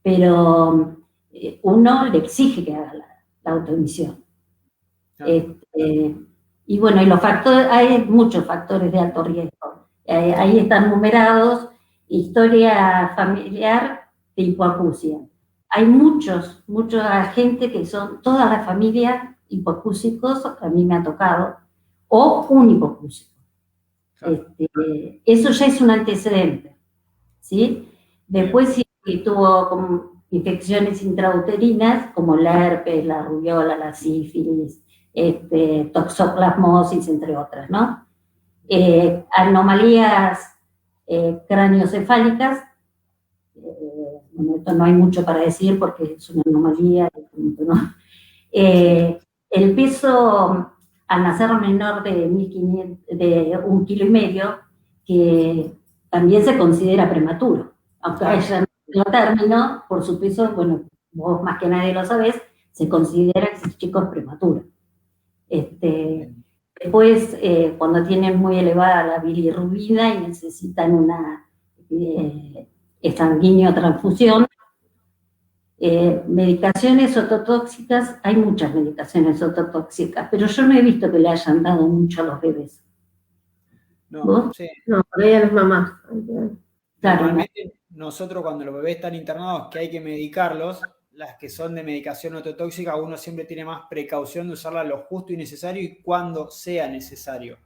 pero uno le exige que haga la autoemisión. Claro. Y bueno, y los factores, hay muchos factores de alto riesgo. Ahí están numerados: historia familiar de hipoacusia. Hay mucha gente que son toda la familia hipoacúsicos, a mí me ha tocado, o un hipoacúsico. Claro. Eso ya es un antecedente, ¿sí? Después si tuvo como infecciones intrauterinas, como la herpes, la rubiola, la sífilis, toxoplasmosis, entre otras, ¿no? Anomalías craneoencefálicas, bueno, esto no hay mucho para decir porque es una anomalía, ¿no? El peso al nacer menor de 1,5 kilos, que también se considera prematuro, aunque haya no término, por su peso, bueno, vos más que nadie lo sabés, se considera que ese chico es prematuro. Después, cuando tienen muy elevada la bilirrubina y necesitan una sanguíneo transfusión, medicaciones ototóxicas, hay muchas medicaciones ototóxicas, pero yo no he visto que le hayan dado mucho a los bebés. No, sí. No, por ahí a las mamás. Claro, nosotros cuando los bebés están internados que hay que medicarlos, las que son de medicación ototóxica, uno siempre tiene más precaución de usarla lo justo y necesario y cuando sea necesario.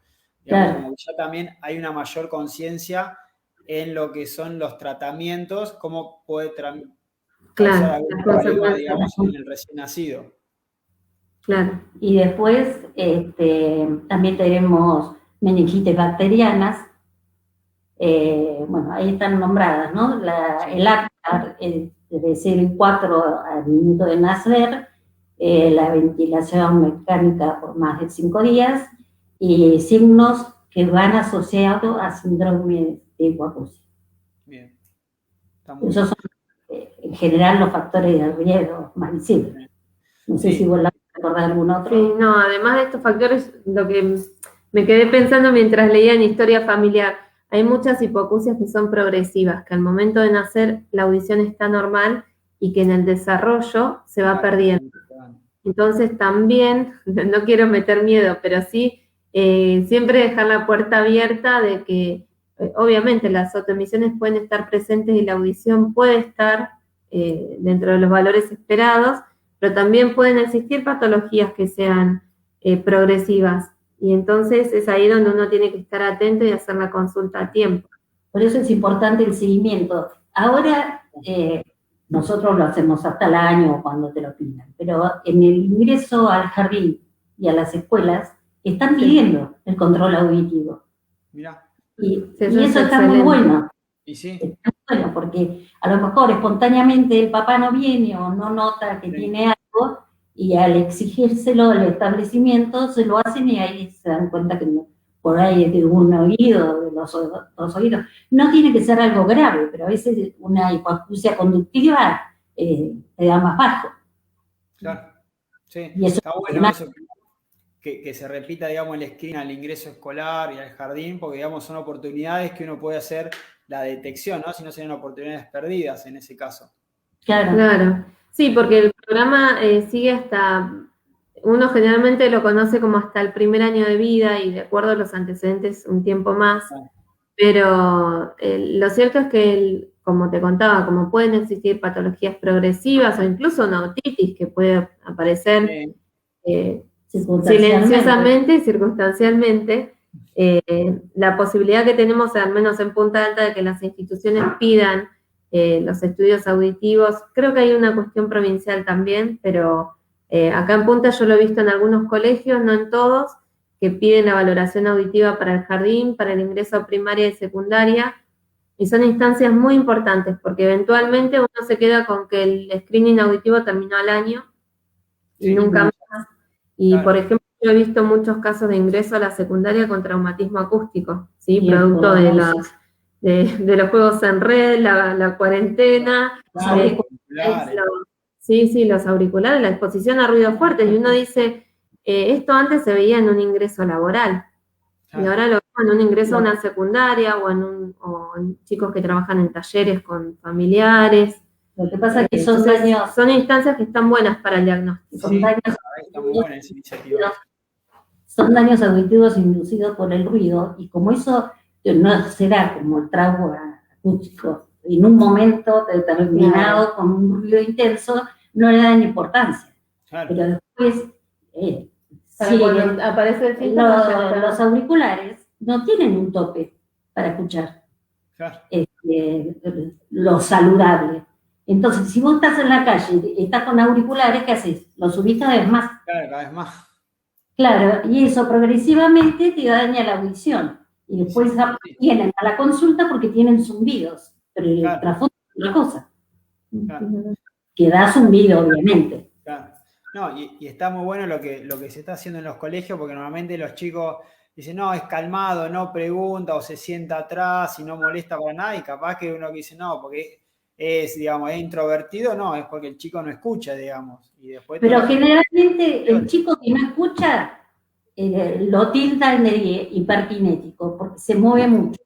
Digamos, Claro. como que ya también hay una mayor conciencia en lo que son los tratamientos, cómo puede causar Claro, algún las problema, consecuencias. digamos, en el recién nacido. Claro, Y después también tenemos meningitis bacterianas. Bueno, ahí están nombradas, ¿no? El ACTAR, de 0 y 4 al minuto de nacer, la ventilación mecánica por más de 5 días y signos que van asociados a síndrome de hipoacusia. Bien. Está muy Esos son, en general, los factores de riesgo más visibles. bien. No sé Sí. si vos recordás algún otro. sí, no, además de estos factores, lo que me quedé pensando mientras leía en historia familiar, hay muchas hipoacusias que son progresivas, que al momento de nacer la audición está normal y que en el desarrollo se va perdiendo. Entonces también, no quiero meter miedo, pero sí siempre dejar la puerta abierta de que obviamente las autoemisiones pueden estar presentes y la audición puede estar dentro de los valores esperados, pero también pueden existir patologías que sean progresivas. Y entonces es ahí donde uno tiene que estar atento y hacer la consulta a tiempo. Por eso es importante el seguimiento. Ahora nosotros lo hacemos hasta el año cuando te lo pidan, pero en el ingreso al jardín y a las escuelas están pidiendo el control auditivo. Mirá. Y Sí, eso está muy bueno. Y sí. Está bueno porque a lo mejor espontáneamente el papá no viene o no nota que Sí. tiene algo y al exigírselo al establecimiento se lo hacen y ahí se dan cuenta que no, por ahí es de un oído, de los oídos. No tiene que ser algo grave, pero a veces una hipoacusia conductiva te da más bajo. Claro. Sí. Y eso Está bueno eso que se repita, digamos, el screening al ingreso escolar y al jardín, porque, digamos, son oportunidades que uno puede hacer la detección, ¿no? Si no serían oportunidades perdidas en ese caso. Claro. Claro. Sí, porque el programa sigue hasta, uno generalmente lo conoce como hasta el primer año de vida y de acuerdo a los antecedentes un tiempo más, pero lo cierto es que, como te contaba, como pueden existir patologías progresivas o incluso una otitis que puede aparecer silenciosamente y circunstancialmente, la posibilidad que tenemos, al menos en Punta Alta, de que las instituciones pidan los estudios auditivos, creo que hay una cuestión provincial también, pero acá en Punta yo lo he visto en algunos colegios, no en todos, que piden la valoración auditiva para el jardín, para el ingreso a primaria y secundaria, y son instancias muy importantes, porque eventualmente uno se queda con que el screening auditivo terminó al año y Sí. nunca más. Y, Claro. por ejemplo, yo he visto muchos casos de ingreso a la secundaria con traumatismo acústico, ¿sí? Bien, Producto de podemos- los juegos en red, la cuarentena, Claro, Sí. auriculares. sí, los auriculares, la exposición a ruidos fuertes, y uno dice, esto antes se veía en un ingreso laboral, y Claro. ahora lo veo en un ingreso a una secundaria o en chicos que trabajan en talleres con familiares. Lo que pasa es que son Entonces, daños, son instancias que están buenas para el diagnóstico. son daños Está muy buena esa iniciativa. son daños auditivos inducidos por el ruido, y como eso no se da como el trauma acústico en un momento determinado con un ruido intenso, no le dan importancia. Claro. Pero después, Para sí, cuando aparece el síntoma, ya está. los auriculares no tienen un tope para escuchar Claro. lo saludable. Entonces, si vos estás en la calle y estás con auriculares, ¿qué haces? Los subís cada vez más. Claro, cada vez más. Claro, y eso progresivamente te daña la audición. Y después vienen a la consulta porque tienen zumbidos, pero el Claro. trasfondo es otra cosa. Claro. Que da zumbido, obviamente. Claro. No, y está muy bueno lo que se está haciendo en los colegios, porque normalmente los chicos dicen, no, es calmado, no pregunta, o se sienta atrás y no molesta para nada, y capaz que uno dice, no, porque es, digamos, es introvertido, no, es porque el chico no escucha, digamos. Y después Pero todo- generalmente el chico que no escucha lo tildan de hiperkinético, porque se mueve mucho.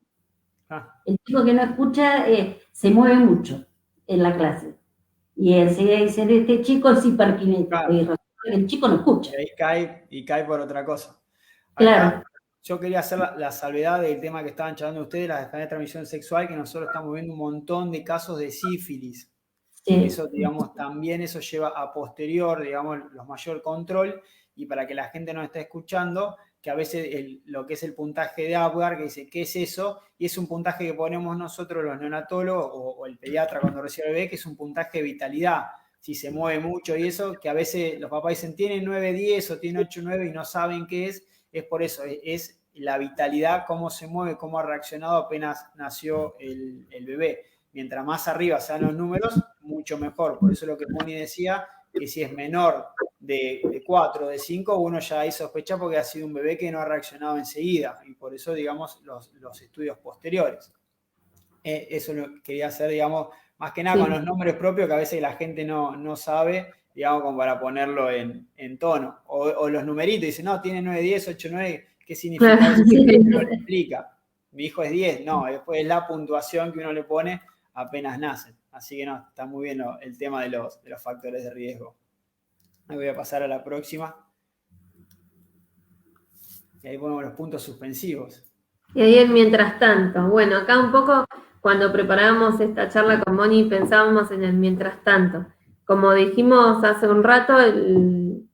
Ah, El chico que no escucha se mueve mucho en la clase. Y enseguida dicen, este chico es hiperkinético. Claro. Y resulta que el chico no escucha. y ahí cae por otra cosa. Acá, Claro. Yo quería hacer la salvedad del tema que estaban charlando ustedes, la enfermedad de transmisión sexual, que nosotros estamos viendo un montón de casos de sífilis. Sí. Eso, digamos, también eso lleva a posterior, digamos, los mayor control, y para que la gente nos esté escuchando, que a veces lo que es el puntaje de Apgar, que dice, ¿qué es eso? Y es un puntaje que ponemos nosotros los neonatólogos o el pediatra cuando recibe el bebé, que es un puntaje de vitalidad. Si se mueve mucho y eso, que a veces los papás dicen, tiene 9, 10 o tiene 8, 9 y no saben qué es por eso, es la vitalidad, cómo se mueve, cómo ha reaccionado apenas nació el bebé. Mientras más arriba sean los números, mucho mejor. Por eso lo que Moni decía, que si es menor de 4 o de 5, uno ya ahí sospecha porque ha sido un bebé que no ha reaccionado enseguida. Y por eso, digamos, los estudios posteriores. Eso lo quería hacer, digamos, más que nada con los nombres propios que a veces la gente no sabe, digamos, como para ponerlo en tono. O los numeritos, dicen, no, tiene 9, 10, 8, 9, ¿qué significa eso? No lo explica. Mi hijo es 10, no, después es la puntuación que uno le pone apenas nacen. Así que no, está muy bien el tema de los factores de riesgo. Me voy a pasar a la próxima. Y ahí ponemos los puntos suspensivos. Y ahí el mientras tanto. Bueno, acá un poco, cuando preparábamos esta charla con Moni, pensábamos en el mientras tanto. Como dijimos hace un rato, el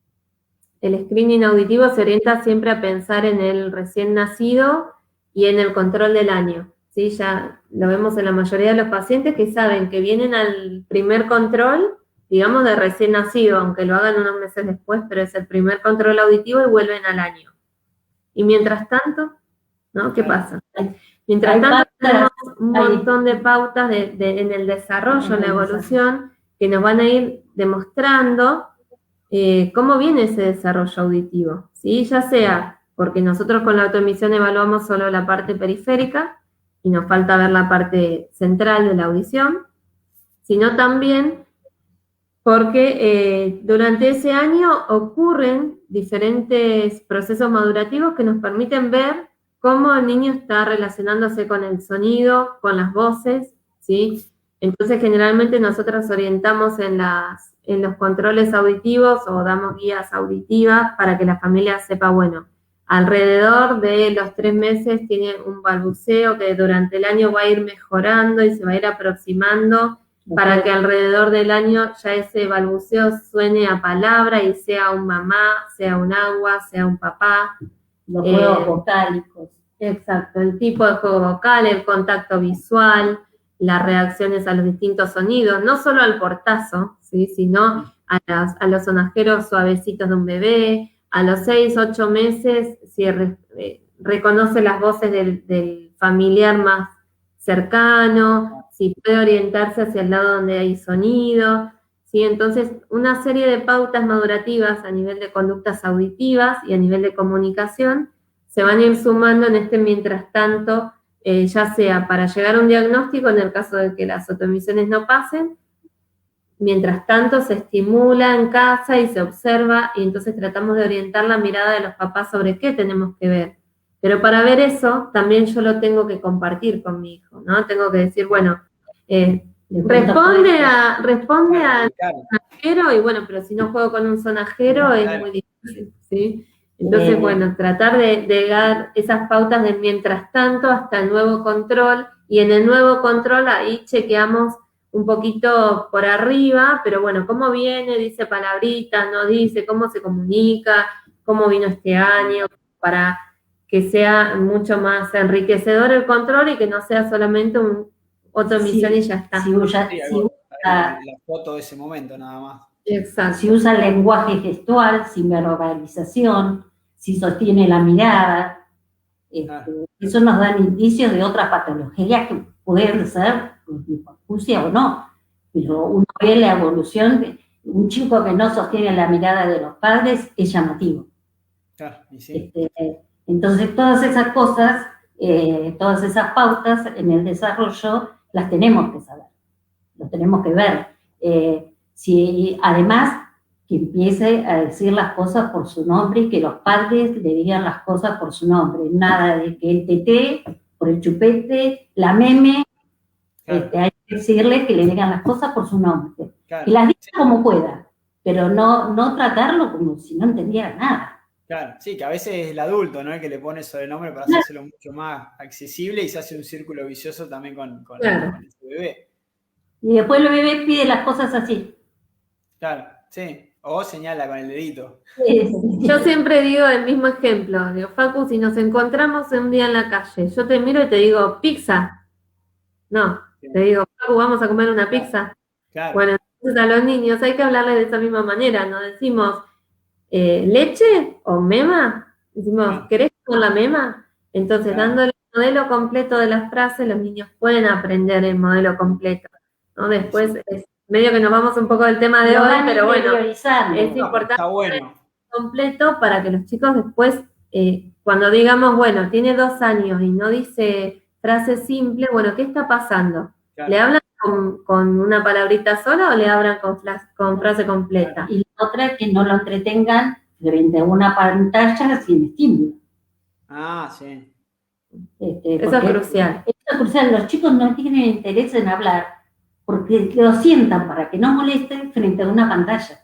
screening auditivo se orienta siempre a pensar en el recién nacido y en el control del año. ¿Sí? Ya lo vemos en la mayoría de los pacientes que saben que vienen al primer control, digamos de recién nacido, aunque lo hagan unos meses después, pero es el primer control auditivo y vuelven al año. Y mientras tanto, ¿no? ¿Qué pasa? Mientras tanto tenemos un montón de pautas en el desarrollo, en la evolución, que nos van a ir demostrando cómo viene ese desarrollo auditivo, ¿sí? Ya sea porque nosotros con la autoemisión evaluamos solo la parte periférica y nos falta ver la parte central de la audición, sino también porque durante ese año ocurren diferentes procesos madurativos que nos permiten ver cómo el niño está relacionándose con el sonido, con las voces, ¿sí? Entonces, generalmente nosotros orientamos en los controles auditivos o damos guías auditivas para que la familia sepa, bueno, alrededor de los 3 meses tiene un balbuceo que durante el año va a ir mejorando y se va a ir aproximando para que alrededor del año ya ese balbuceo suene a palabra y sea un mamá, sea un agua, sea un papá. Los juegos vocálicos. Exacto, el tipo de juego vocal, el contacto visual, las reacciones a los distintos sonidos, no solo al portazo, ¿sí? Sino a los sonajeros suavecitos de un bebé, a los 6, 8 meses, si reconoce las voces del familiar más cercano, si puede orientarse hacia el lado donde hay sonido, ¿sí? Entonces, una serie de pautas madurativas a nivel de conductas auditivas y a nivel de comunicación se van a ir sumando en este mientras tanto, ya sea para llegar a un diagnóstico en el caso de que las autoemisiones no pasen, mientras tanto se estimula en casa y se observa y entonces tratamos de orientar la mirada de los papás sobre qué tenemos que ver. Pero para ver eso, también yo lo tengo que compartir con mi hijo, ¿no? Tengo que decir, bueno, responde al sonajero y bueno, pero si no juego con un sonajero es muy difícil, ¿sí? Entonces, bueno, tratar de dar esas pautas de mientras tanto hasta el nuevo control y en el nuevo control ahí chequeamos un poquito por arriba, pero bueno, cómo viene, dice palabritas, no dice, cómo se comunica, cómo vino este año, para que sea mucho más enriquecedor el control y que no sea solamente un autoemisión y ya está. La foto de ese momento nada más. Exacto. Si usa el lenguaje gestual, sin verbalización, si sostiene la mirada, eso nos da indicios de otras patologías que pueden ser hipoacusia o no, pero uno ve la evolución de un chico que no sostiene la mirada de los padres es llamativo. Claro, y sí. Entonces todas esas cosas, todas esas pautas en el desarrollo las tenemos que saber, lo tenemos que ver. Si además que empiece a decir las cosas por su nombre y que los padres le digan las cosas por su nombre, nada de que el teté, por el chupete, la meme, claro. Hay que decirle que le digan las cosas por su nombre, claro. Que las diga como pueda, pero no tratarlo como si no entendiera nada. Claro, sí, que a veces es el adulto, ¿no? El que le pone sobrenombre para hacérselo mucho más accesible y se hace un círculo vicioso también Claro. con ese bebé. Y después el bebé pide las cosas así. Claro, sí. O señala con el dedito. Yo siempre digo el mismo ejemplo. Digo, Facu, si nos encontramos un día en la calle, yo te miro y te digo, pizza. No, te digo, Facu, vamos a comer una pizza. Claro, Bueno, entonces a los niños hay que hablarles de esa misma manera. No decimos, ¿leche o mema? Decimos, claro. ¿querés comer la mema? Entonces, Claro. dándole el modelo completo de las frases, los niños pueden aprender el modelo completo, ¿no? Después es medio que nos vamos un poco del tema de Lo hoy, van pero bueno, interiorizando. es No, importante está bueno. completo para que los chicos después, cuando digamos, bueno, tiene 2 años y no dice frase simple, bueno, ¿qué está pasando? Claro. ¿Le hablan con una palabrita sola o le hablan con frase completa? Y la otra es que no lo entretengan frente a una pantalla sin estímulo. Ah, sí. Eso es crucial. Eso es crucial. Los chicos no tienen interés en hablar porque lo sientan para que no molesten frente a una pantalla.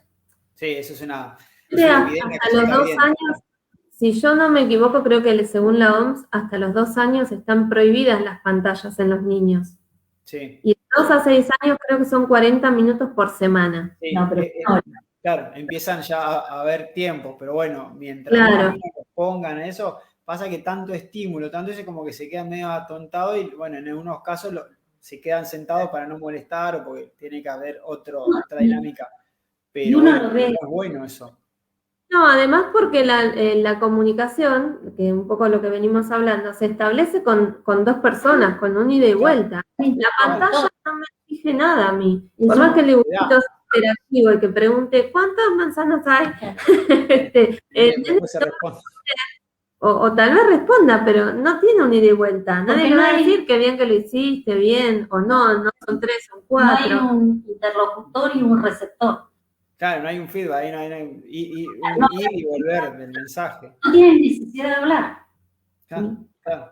Sí, eso es una epidemia Hasta que se los está 2 viendo. años, si yo no me equivoco, creo que según la OMS, hasta los 2 años están prohibidas las pantallas en los niños. Sí. Y de 2 a 6 años creo que son 40 minutos por semana. Sí, No, pero claro, empiezan ya a haber tiempo, pero bueno, mientras Claro. más niños pongan eso, pasa que tanto estímulo, tanto eso como que se quedan medio atontados y bueno, en algunos casos se quedan sentados para no molestar o porque tiene que haber otra dinámica. Y Pero uno bueno, lo ve. no es bueno eso. No, además porque la comunicación, que un poco lo que venimos hablando, se establece con 2 personas, con un ida y vuelta. La pantalla no me exige nada a mí. Por más que el dibujito sea interactivo, el que pregunte, ¿cuántas manzanas hay? Después se responde. O tal vez responda, pero no tiene un ida y vuelta. Nadie Porque le no va a hay- decir que bien que lo hiciste, bien, o no son 3, son No hay 4. un interlocutor y un receptor. Claro, no hay un feedback, ahí no hay un ir y volver del mensaje. No tienen necesidad de hablar. Claro, claro.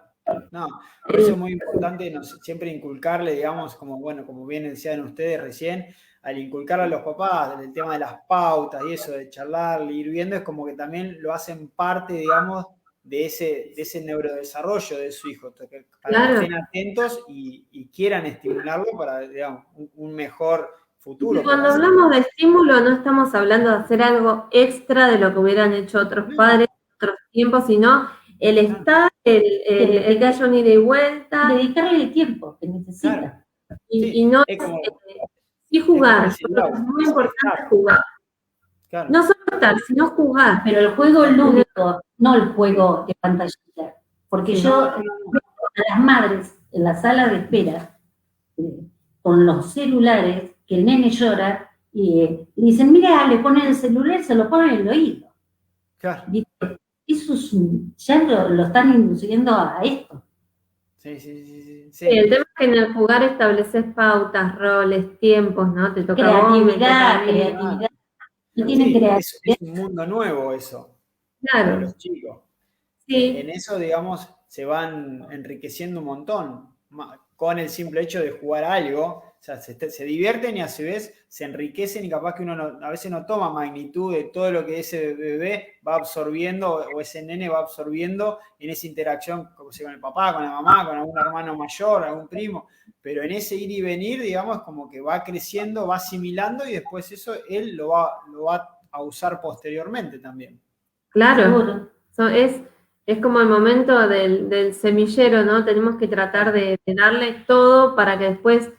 No, por eso es muy importante siempre inculcarle, digamos, como bien decían ustedes recién, al inculcarle a los papás el tema de las pautas y eso, de charlar, ir viendo, es como que también lo hacen parte, digamos, de ese neurodesarrollo de su hijo, para que estén atentos y quieran estimularlo para, digamos, un mejor futuro. Cuando hablamos de estímulo no estamos hablando de hacer algo extra de lo que hubieran hecho otros padres en otros tiempos, sino el estar, el que haya un ida y vuelta. Dedicarle el tiempo que necesita. Claro. Y no sí jugar, es muy importante jugar. Claro. No solo estar, sino jugar. Pero el juego lúdico, no el juego de pantallita. Porque yo veo a las madres en la sala de espera con los celulares, que el nene llora y dicen, mira, le ponen el celular, se lo ponen en el oído. Claro. Eso ya lo están induciendo a esto. Sí. El tema es que en el jugar estableces pautas, roles, tiempos, ¿no? Te toca creatividad. No tiene creatividad. Es un mundo nuevo eso. Claro. Para los chicos. Sí. En eso, digamos, se van enriqueciendo un montón con el simple hecho de jugar algo. O sea, se divierten y a su vez se enriquecen y capaz que uno a veces no toma magnitud de todo lo que ese bebé va absorbiendo o ese nene va absorbiendo en esa interacción como sea, con el papá, con la mamá, con algún hermano mayor, algún primo. Pero en ese ir y venir, digamos, como que va creciendo, va asimilando y después eso él lo va a usar posteriormente también. Claro, es como el momento del semillero, ¿no? Tenemos que tratar de darle todo para que después,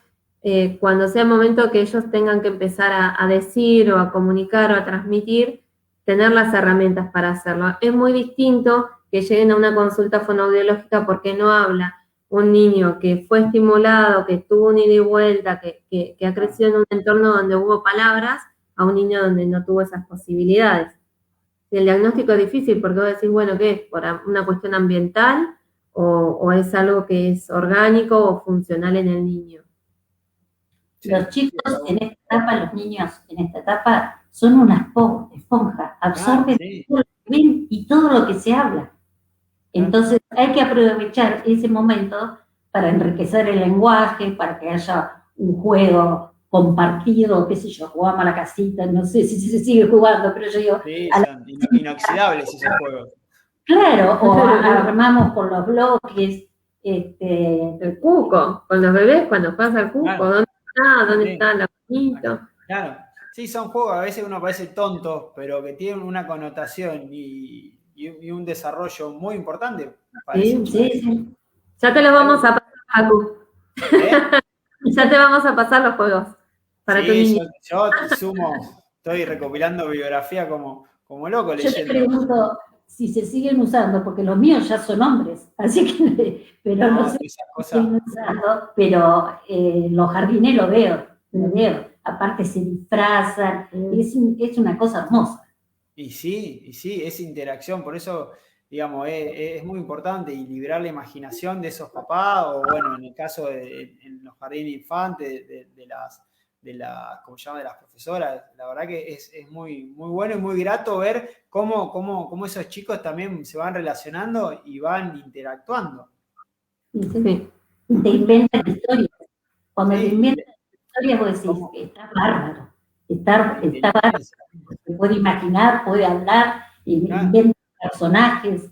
cuando sea el momento que ellos tengan que empezar a decir o a comunicar o a transmitir, tener las herramientas para hacerlo. Es muy distinto que lleguen a una consulta fonoaudiológica porque no habla un niño que fue estimulado, que tuvo un ida y vuelta, que ha crecido en un entorno donde hubo palabras, a un niño donde no tuvo esas posibilidades. El diagnóstico es difícil porque vos decís, bueno, ¿qué es? ¿Por una cuestión ambiental o es algo que es orgánico o funcional en el niño? Los chicos en esta etapa, los niños en esta etapa, son una esponja, absorben todo lo que ven y todo lo que se habla. Entonces hay que aprovechar ese momento para enriquecer el lenguaje, para que haya un juego compartido, qué sé yo, jugamos a la casita, no sé si se sigue jugando, pero yo digo, Sí, a la son inoxidables esos juegos. claro, o armamos con los bloques, El cuco, con los bebés cuando juegas al cuco, Claro. ¿dónde está? ¿Dónde Sí. está el bonito? Claro, sí, son juegos, a veces uno parece tonto, pero que tienen una connotación y un desarrollo muy importante para ese Sí, chico. sí. Ya te los vamos a pasar, Facu. ¿Eh? Ya te vamos a pasar los juegos para tu Sí, niño. yo estoy recopilando bibliografía como loco Yo te leyendo. pregunto si se siguen usando, porque los míos ya son hombres, así que, pero no sé Esas si cosas. siguen usando, pero los jardines lo veo. Aparte se disfrazan, es una cosa hermosa. Y sí, es interacción, por eso, digamos, es muy importante y liberar la imaginación de esos papás, o bueno, en el caso en los jardines infantes, ¿cómo se llama? De las profesoras, la verdad que es muy, muy bueno y muy grato ver cómo esos chicos también se van relacionando y van interactuando. Sí. Y te inventan historias. Cuando te Sí, inventan historias, vos decís, ¿cómo? está bárbaro. La Está bárbaro. inteligencia. Se puede imaginar, puede hablar, Claro, inventa personajes.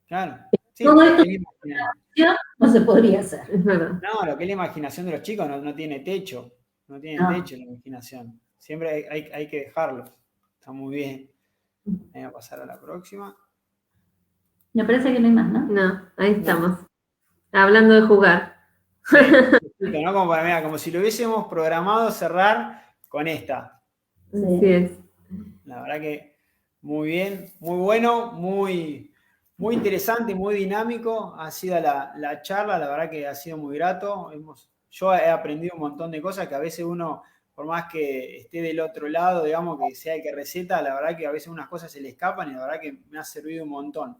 claro. Sí, Todo lo que esto es la imaginación. no se podría hacer. Es verdad. No, lo que es la imaginación de los chicos no tiene techo. No tiene No. techo la imaginación. Siempre hay que dejarlo. Está muy bien. Voy a pasar a la próxima. Me parece que no hay más, ¿no? No, ahí estamos. Hablando de jugar. Sí, ¿no? Como si lo hubiésemos programado cerrar con esta. Así es. La verdad que muy bien, muy bueno, muy interesante, muy dinámico. Ha sido la charla, la verdad que ha sido muy grato. Yo he aprendido un montón de cosas que a veces uno, por más que esté del otro lado, digamos, que sea el que receta, la verdad que a veces unas cosas se le escapan y la verdad que me ha servido un montón.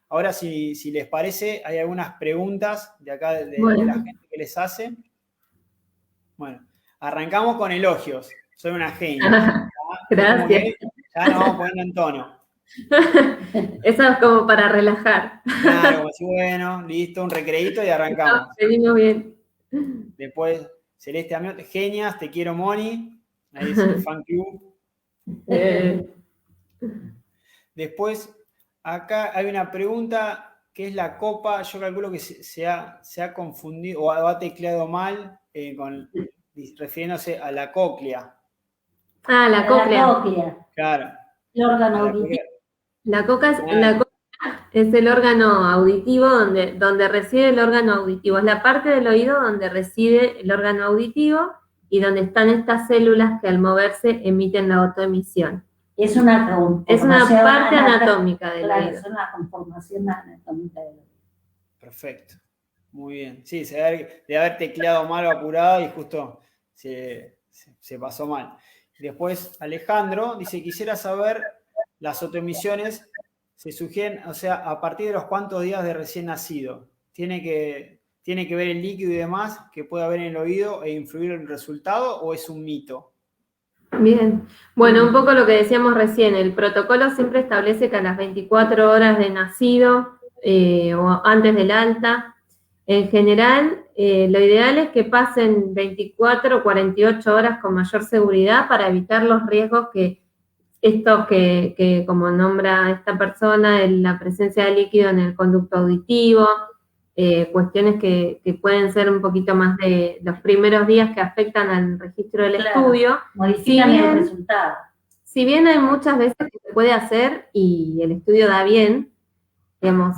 Ahora, si les parece, hay algunas preguntas de acá de la gente que les hace. Bueno, arrancamos con elogios. Soy una genia. Gracias. Ya nos vamos poniendo en tono. Eso es como para relajar. Claro, como si, bueno, listo, un recreíto y arrancamos. Venimos bien. Después, Celeste Amiot, genias, te quiero, Moni. Ahí es el fan club. Después, acá hay una pregunta que es la copa. Yo calculo que se ha confundido o ha tecleado mal refiriéndose a la cóclea. Ah, la cóclea. Claro. El órgano auditivo. La cóclea es el órgano auditivo donde reside el órgano auditivo. Es la parte del oído donde reside el órgano auditivo y donde están estas células que al moverse emiten la autoemisión. Es una parte anatómica del oído. Es una conformación anatómica del oído. Perfecto. Muy bien. Sí, de haber tecleado mal o apurado y justo se pasó mal. Después, Alejandro dice, quisiera saber las autoemisiones se sugieren, o sea, a partir de los cuántos días de recién nacido. ¿Tiene que ver el líquido y demás que puede haber en el oído e influir en el resultado o es un mito? Bien, bueno, un poco lo que decíamos recién, el protocolo siempre establece que a las 24 horas de nacido o antes del alta, en general, lo ideal es que pasen 24 o 48 horas con mayor seguridad para evitar los riesgos que como nombra esta persona, la presencia de líquido en el conducto auditivo, cuestiones que pueden ser un poquito más de los primeros días que afectan al registro del estudio. Modifican el resultado. Si bien hay muchas veces que se puede hacer y el estudio da bien, digamos,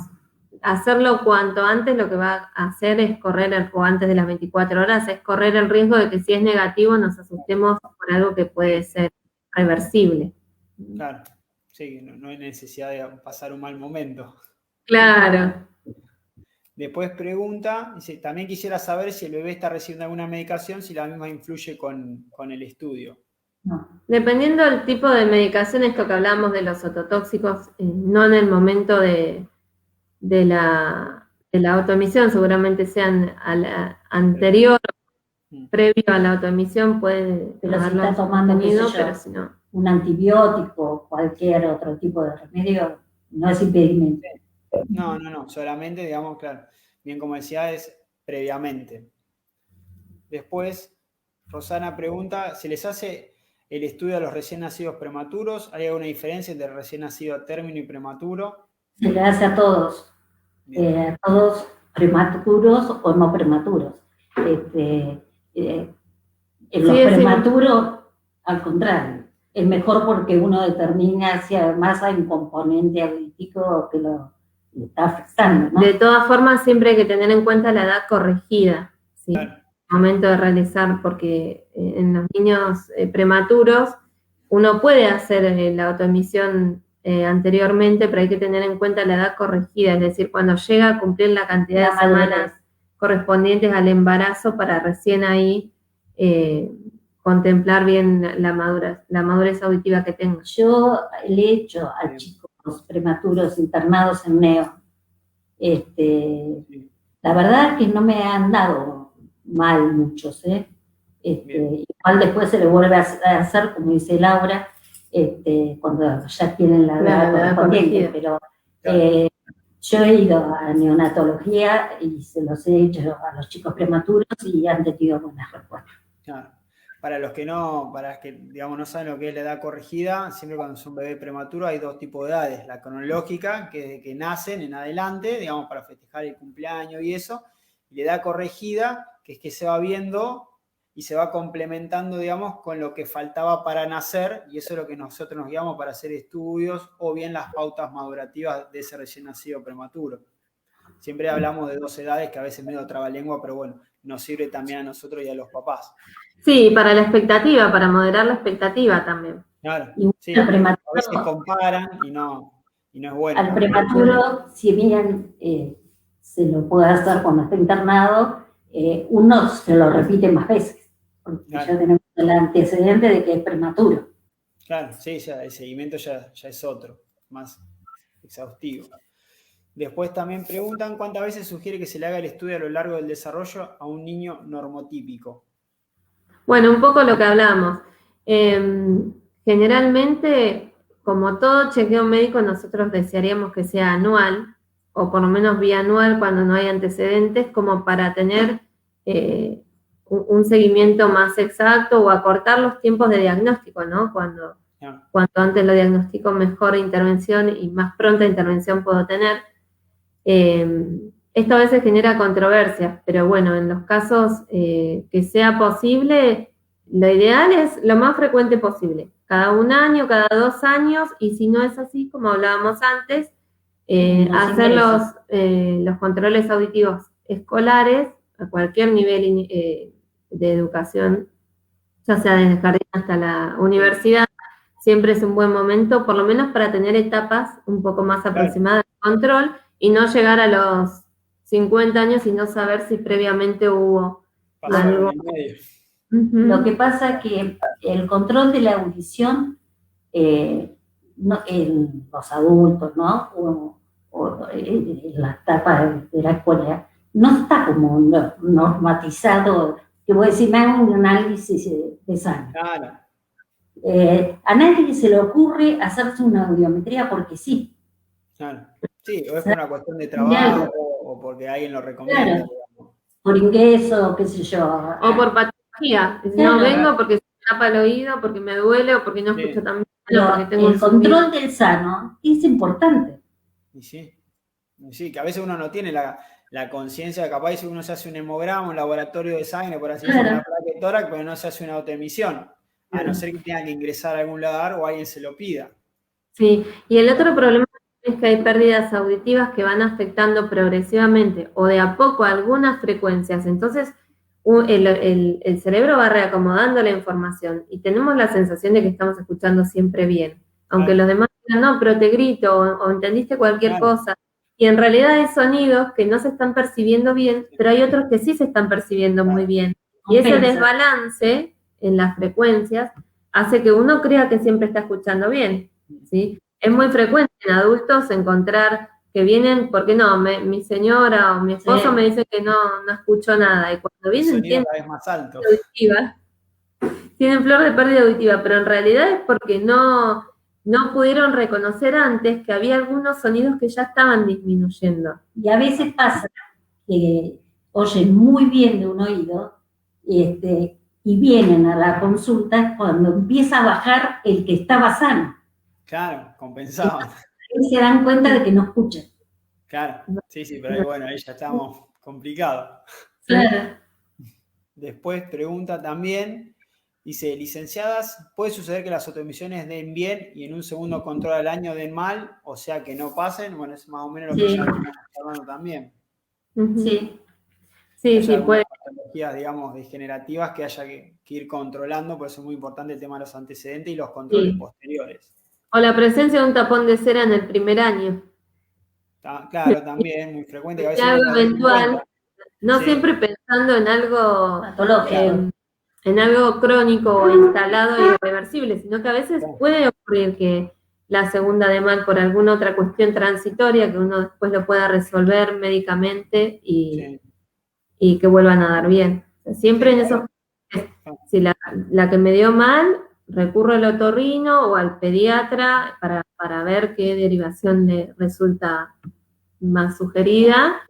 hacerlo cuanto antes lo que va a hacer es o antes de las 24 horas, es correr el riesgo de que si es negativo nos asustemos por algo que puede ser reversible. Claro, sí, no hay necesidad de pasar un mal momento. Claro. Después pregunta, dice, también quisiera saber si el bebé está recibiendo alguna medicación, si la misma influye con el estudio. No. Dependiendo del tipo de medicación, esto que hablamos de los ototóxicos, no en el momento de la autoemisión, seguramente sean a la anterior, previo a la autoemisión, puede pero si está tomando pero si no. Un antibiótico, cualquier otro tipo de remedio, no es impedimento. No, solamente, digamos, claro, bien como decía, es previamente. Después, Rosana pregunta, ¿se les hace el estudio a los recién nacidos prematuros? ¿Hay alguna diferencia entre recién nacido a término y prematuro? Se le hace a todos prematuros o no prematuros. En los prematuros, al contrario, es mejor porque uno determina si además hay un componente auditivo que lo está afectando, ¿no? De todas formas, siempre hay que tener en cuenta la edad corregida, ¿sí? Claro. Al momento de realizar, porque en los niños prematuros uno puede hacer la autoemisión anteriormente, pero hay que tener en cuenta la edad corregida, es decir, cuando llega a cumplir la cantidad de semanas correspondientes al embarazo para recién ahí contemplar bien la madurez auditiva que tenga. Yo le he hecho a chicos prematuros internados en neo. La verdad es que no me han dado mal muchos, igual después se le vuelve a hacer, como dice Laura, cuando ya tienen la edad correspondiente, pero yo he ido a neonatología y se los he hecho a los chicos prematuros y han tenido buenas respuestas. Claro. Para los que digamos, no saben lo que es la edad corregida, siempre cuando es un bebé prematuro hay dos tipos de edades. La cronológica, que es de que nacen en adelante, digamos, para festejar el cumpleaños y eso. Y la edad corregida, que es que se va viendo y se va complementando, digamos, con lo que faltaba para nacer. Y eso es lo que nosotros nos guiamos para hacer estudios o bien las pautas madurativas de ese recién nacido prematuro. Siempre hablamos de dos edades que a veces medio trabalengua, pero bueno, nos sirve también a nosotros y a los papás. Sí, para la expectativa, para moderar la expectativa también. Claro, sí, a veces comparan y no es bueno. Al prematuro, si bien se lo puede hacer cuando está internado, uno se lo repite más veces, porque ya tenemos el antecedente de que es prematuro. Claro, sí, ya el seguimiento ya es otro, más exhaustivo. Después también preguntan cuántas veces sugiere que se le haga el estudio a lo largo del desarrollo a un niño normotípico. Bueno, un poco lo que hablamos. Generalmente, como todo chequeo médico, nosotros desearíamos que sea anual, o por lo menos bianual cuando no hay antecedentes, como para tener un seguimiento más exacto o acortar los tiempos de diagnóstico, ¿no? Cuanto antes lo diagnostico, mejor intervención y más pronta intervención puedo tener. Esto a veces genera controversias, pero bueno, en los casos que sea posible, lo ideal es lo más frecuente posible, cada 1 año, cada 2 años, y si no es así, como hablábamos antes, hacer los controles auditivos escolares a cualquier nivel de educación, ya sea desde jardín hasta la universidad. Siempre es un buen momento, por lo menos para tener etapas un poco más aproximadas de control y no llegar a los 50 años y no saber si previamente hubo algo. Lo que pasa es que el control de la audición en los adultos, ¿no? O en la etapa de la escuela, no está como normatizado, que voy a decir, me hago un análisis de sangre. Claro. A nadie se le ocurre hacerse una audiometría porque sí. Claro. Sí, o es por una cuestión de trabajo o porque alguien lo recomienda. Claro. Por ingreso, qué sé yo. O por patología. No vengo porque se me tapa el oído, porque me duele o porque no escucho tan bien. Porque tengo el control del sano es importante. Y sí, que a veces uno no tiene la conciencia, capaz uno se hace un hemograma, un laboratorio de sangre, por así decirlo, una placa de tórax, pero no se hace una autoemisión. A no ser que tenga que ingresar a algún lugar o alguien se lo pida. Sí, y el otro problema es que hay pérdidas auditivas que van afectando progresivamente o de a poco algunas frecuencias. Entonces, el cerebro va reacomodando la información y tenemos la sensación de que estamos escuchando siempre bien. Aunque los demás digan, no, pero te grito o entendiste cualquier cosa. Y en realidad hay sonidos que no se están percibiendo bien, pero hay otros que sí se están percibiendo muy bien. Y ese desbalance en las frecuencias hace que uno crea que siempre está escuchando bien, ¿sí? Es muy frecuente en adultos encontrar que vienen, porque no, mi señora o mi esposo me dice que no escucho nada, y cuando vienen tienen más alto. Tienen flor de pérdida auditiva, pero en realidad es porque no pudieron reconocer antes que había algunos sonidos que ya estaban disminuyendo. Y a veces pasa que oyen muy bien de un oído, y y vienen a la consulta cuando empieza a bajar el que estaba sano. Claro, compensaban. Y se dan cuenta de que no escuchan. Claro, sí, pero ahí, bueno, ahí ya estamos complicados. Claro. Después pregunta también, dice, licenciadas, ¿puede suceder que las autoemisiones den bien y en un segundo control al año den mal? O sea, que no pasen. Bueno, es más o menos lo que ya venimos hablando también. Sí. Sí, puede. Patologías, digamos, degenerativas que haya que ir controlando, por eso es muy importante el tema de los antecedentes y los controles posteriores. O la presencia de un tapón de cera en el primer año. Claro, también, muy frecuente. Que a veces algo eventual, no sí. Siempre pensando en algo patológico, en algo crónico o instalado e irreversible, sino que a veces puede ocurrir que la segunda de mal por alguna otra cuestión transitoria que uno después lo pueda resolver médicamente y que vuelvan a dar bien. O sea, siempre en esos casos, si la que me dio mal, recurro al otorrino o al pediatra para ver qué derivación le resulta más sugerida,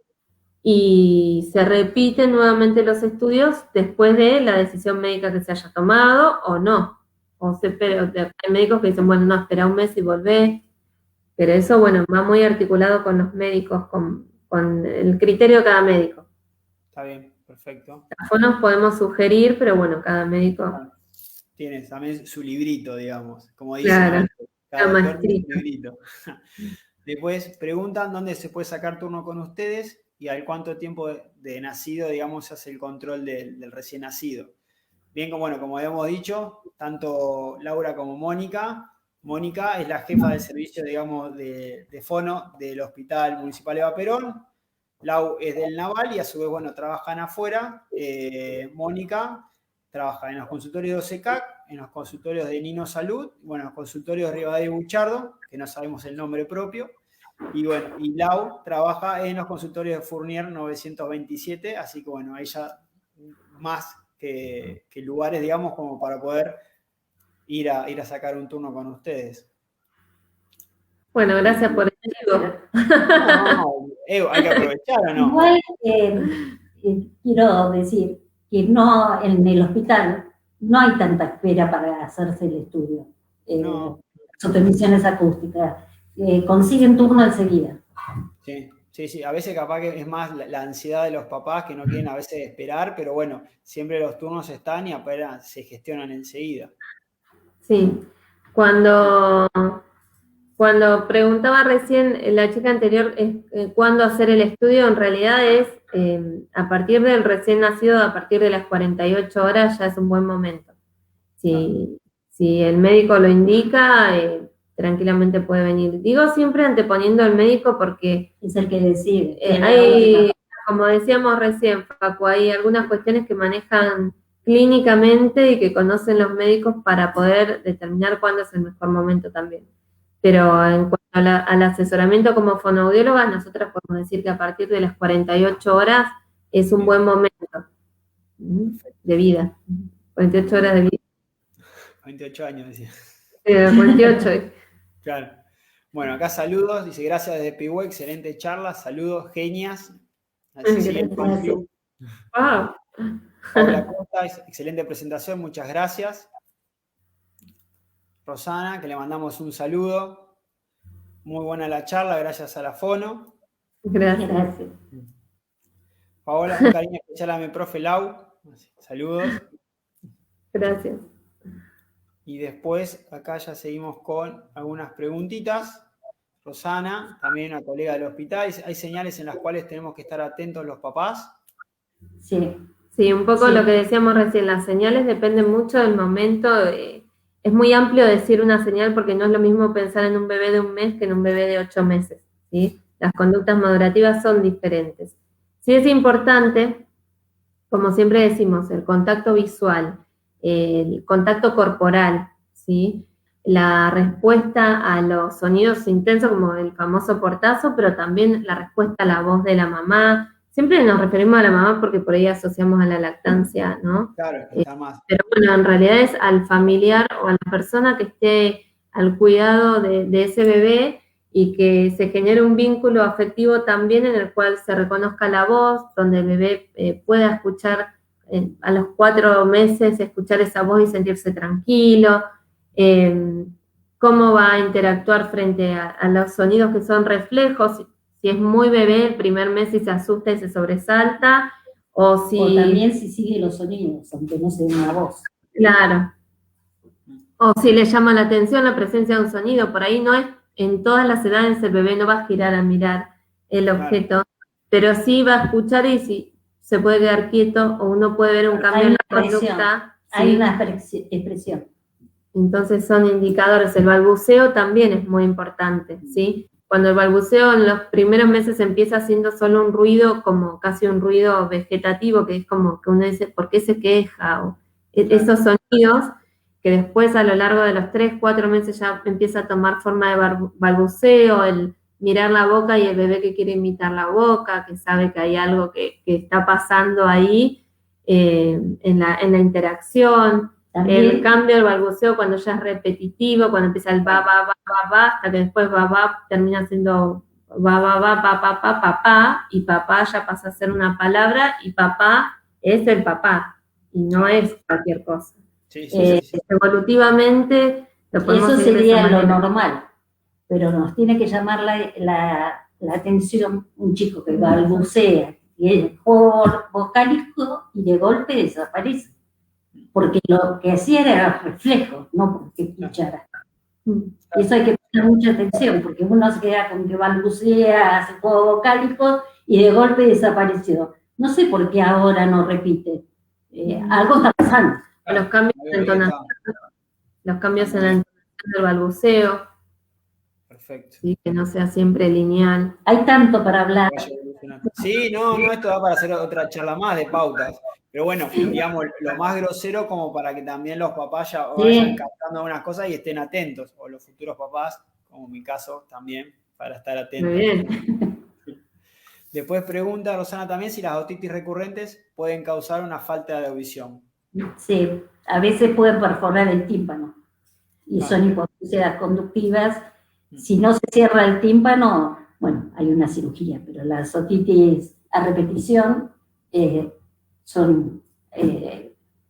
y se repiten nuevamente los estudios después de la decisión médica que se haya tomado o no. Pero hay médicos que dicen, bueno, no, espera un mes y volvé, pero eso, bueno, va muy articulado con los médicos, con el criterio de cada médico. Está bien, perfecto. Nos podemos sugerir, pero bueno, cada médico tiene también su librito, digamos, como dicen. Claro, cada doctor tiene su librito. Después preguntan dónde se puede sacar turno con ustedes y al cuánto tiempo de nacido, digamos, se hace el control del recién nacido. Bien, como habíamos dicho, tanto Laura como Mónica. Mónica es la jefa del servicio, digamos, de fono del Hospital Municipal Eva Perón. Lau es del Naval y a su vez, bueno, trabajan afuera. Mónica trabaja en los consultorios de OSECAC, en los consultorios de Nino Salud, bueno, en los consultorios de Rivadavia y Buchardo, que no sabemos el nombre propio, y bueno, y Lau trabaja en los consultorios de Fournier 927, así que bueno, ella más que lugares, digamos, como para poder ir a sacar un turno con ustedes. Bueno, gracias por el chivo. No, hay que aprovechar, ¿o no? Igual quiero decir que no, en el hospital no hay tanta espera para hacerse el estudio. No. Las emisiones acústicas consiguen turno enseguida. Sí, a veces capaz que es más la ansiedad de los papás que no quieren a veces esperar, pero bueno, siempre los turnos están y apenas se gestionan enseguida. Sí, cuando preguntaba recién la chica anterior cuándo hacer el estudio, en realidad es a partir del recién nacido, a partir de las 48 horas ya es un buen momento. Si el médico lo indica, tranquilamente puede venir. Digo siempre anteponiendo al médico porque es el que decide. Hay, como decíamos recién, Facu, hay algunas cuestiones que manejan clínicamente y que conocen los médicos para poder determinar cuándo es el mejor momento también. Pero en cuanto al asesoramiento como fonoaudiólogas, nosotros podemos decir que a partir de las 48 horas es un buen momento de vida. 48 horas de vida. 28 años, decía. 48. Claro. Bueno, acá saludos, dice gracias desde Pihue, excelente charla, saludos, genias. Así sigue el club. Wow. Paula Costa, excelente presentación, muchas gracias. Rosana, que le mandamos un saludo. Muy buena la charla, gracias a la Fono. Gracias. Paola, un cariño especial a mi profe Lau. Saludos. Gracias. Y después acá ya seguimos con algunas preguntitas. Rosana, también una colega del hospital. ¿Hay señales en las cuales tenemos que estar atentos los papás? Sí, un poco lo que decíamos recién, las señales dependen mucho del momento. Es muy amplio decir una señal porque no es lo mismo pensar en un bebé de 1 mes que en un bebé de 8 meses, ¿sí? Las conductas madurativas son diferentes. Sí es importante, como siempre decimos, el contacto visual, el contacto corporal, ¿sí? La respuesta a los sonidos intensos como el famoso portazo, pero también la respuesta a la voz de la mamá. Siempre nos referimos a la mamá porque por ahí asociamos a la lactancia, ¿no? Claro, está más. Pero bueno, en realidad es al familiar o a la persona que esté al cuidado de ese bebé y que se genere un vínculo afectivo también en el cual se reconozca la voz, donde el bebé pueda escuchar a los 4 meses escuchar esa voz y sentirse tranquilo, cómo va a interactuar frente a los sonidos que son reflejos, si es muy bebé el primer mes y se asusta y se sobresalta, o también si sigue los sonidos, aunque no se dé una voz. Claro. O si le llama la atención la presencia de un sonido, por ahí no es, en todas las edades el bebé no va a girar a mirar el objeto, pero sí va a escuchar y si se puede quedar quieto o uno puede ver un cambio en la conducta. Hay una expresión. Entonces son indicadores. El balbuceo también es muy importante, ¿sí? Cuando el balbuceo en los primeros meses empieza haciendo solo un ruido, como casi un ruido vegetativo, que es como que uno dice, ¿por qué se queja? O esos sonidos que después a lo largo de los 3, 4 meses ya empieza a tomar forma de balbuceo, el mirar la boca y el bebé que quiere imitar la boca, que sabe que hay algo que está pasando ahí en la interacción. También, el cambio del balbuceo cuando ya es repetitivo, cuando empieza el va, hasta que después va, termina siendo va, papá, y papá ya pasa a ser una palabra, y papá es el papá, y no es cualquier cosa. Sí. Evolutivamente, eso sería lo normal, pero nos tiene que llamar la atención un chico que balbucea, y es vocálico y de golpe desaparece. Porque lo que hacía era reflejo, no porque escuchara. Eso hay que prestar mucha atención, porque uno se queda con que balbucea, hace juegos vocálicos y de golpe desapareció. No sé por qué ahora no repite. Algo está pasando. Los cambios en entonación, los cambios en la entonación del balbuceo. Perfecto. ¿Sí? Que no sea siempre lineal. Hay tanto para hablar. Sí, no, esto da para hacer otra charla más de pautas. Pero bueno, digamos, lo más grosero como para que también los papás ya vayan captando algunas cosas y estén atentos, o los futuros papás, como en mi caso, también, para estar atentos. Muy bien. Después pregunta Rosana también si las otitis recurrentes pueden causar una falta de audición. Sí, a veces pueden perforar el tímpano y son hipoacusias conductivas. Si no se cierra el tímpano, bueno, hay una cirugía, pero las otitis a repetición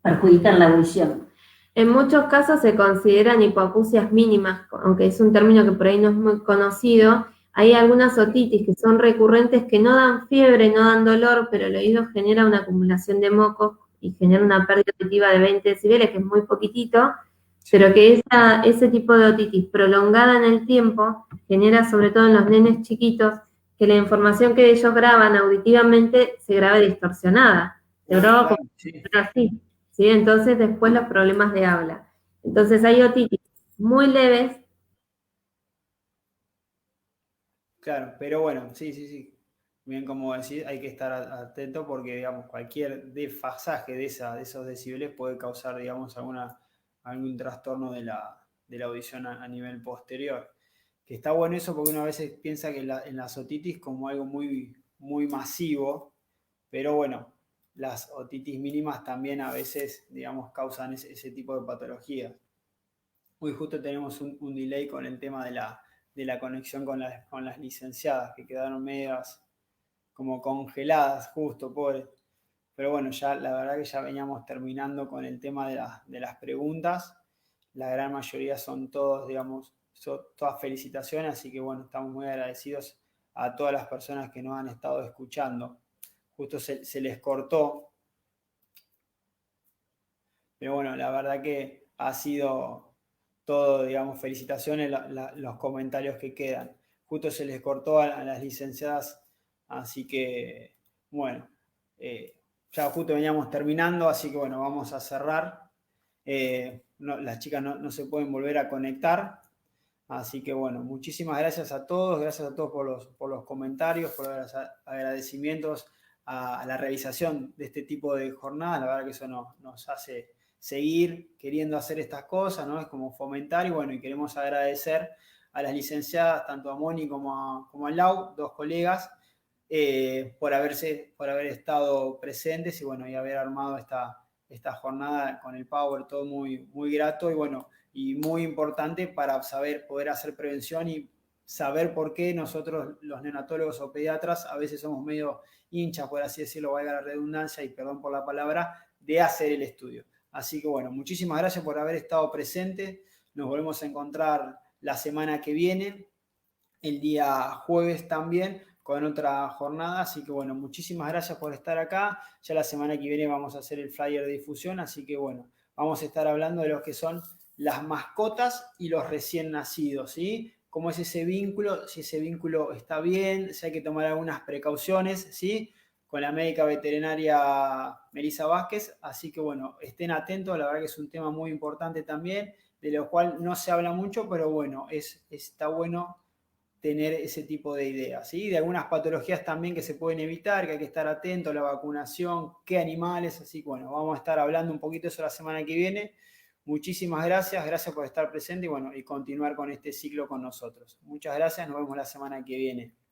perjudican la audición. En muchos casos se consideran hipoacusias mínimas, aunque es un término que por ahí no es muy conocido. Hay algunas otitis que son recurrentes que no dan fiebre, no dan dolor, pero el oído genera una acumulación de mocos y genera una pérdida auditiva de 20 decibeles, que es muy poquitito, pero que ese tipo de otitis prolongada en el tiempo genera, sobre todo en los nenes chiquitos, que la información que ellos graban auditivamente se grabe distorsionada. Se graba como así, ¿sí? Entonces después los problemas de habla. Entonces hay otitis muy leves. Claro, pero bueno, sí. Bien, como decís, hay que estar atento porque, digamos, cualquier desfasaje de esos decibeles puede causar, digamos, algún trastorno de la audición a nivel posterior. Que está bueno eso porque uno a veces piensa que en las otitis como algo muy, muy masivo, pero bueno, las otitis mínimas también a veces, digamos, causan ese tipo de patologías. Hoy justo tenemos un delay con el tema de la conexión con las licenciadas, que quedaron medias como congeladas, justo, pobres. Pero bueno, ya la verdad que ya veníamos terminando con el tema de las preguntas. La gran mayoría son todos, digamos, son todas felicitaciones, así que bueno, estamos muy agradecidos a todas las personas que nos han estado escuchando. Justo se les cortó. Pero bueno, la verdad que ha sido todo, digamos, felicitaciones los comentarios que quedan. Justo se les cortó a las licenciadas, así que, bueno, ya justo veníamos terminando, así que bueno, vamos a cerrar. Las chicas no se pueden volver a conectar, así que bueno, muchísimas gracias a todos por los comentarios, por los agradecimientos a la realización de este tipo de jornadas. La verdad que eso nos hace seguir queriendo hacer estas cosas, ¿no? Es como fomentar y bueno, y queremos agradecer a las licenciadas, tanto a Moni como a Lau, dos colegas, por haber estado presentes y bueno, y haber armado esta jornada con el Power, todo muy, muy grato y bueno, y muy importante para poder hacer prevención y saber por qué nosotros, los neonatólogos o pediatras, a veces somos medio hinchas, por así decirlo, valga la redundancia y perdón por la palabra, de hacer el estudio. Así que bueno, muchísimas gracias por haber estado presente. Nos volvemos a encontrar la semana que viene, el día jueves también, con otra jornada. Así que bueno, muchísimas gracias por estar acá. Ya la semana que viene vamos a hacer el flyer de difusión, así que bueno, vamos a estar hablando de lo que son las mascotas y los recién nacidos, ¿sí? Cómo es ese vínculo, si ese vínculo está bien, si hay que tomar algunas precauciones, ¿sí? Con la médica veterinaria Melissa Vázquez. Así que bueno, estén atentos, la verdad que es un tema muy importante también, de lo cual no se habla mucho, pero bueno, está bueno tener ese tipo de ideas, ¿sí? De algunas patologías también que se pueden evitar, que hay que estar atento a la vacunación, qué animales, así que bueno, vamos a estar hablando un poquito de eso la semana que viene. Muchísimas gracias por estar presente y bueno, y continuar con este ciclo con nosotros. Muchas gracias, nos vemos la semana que viene.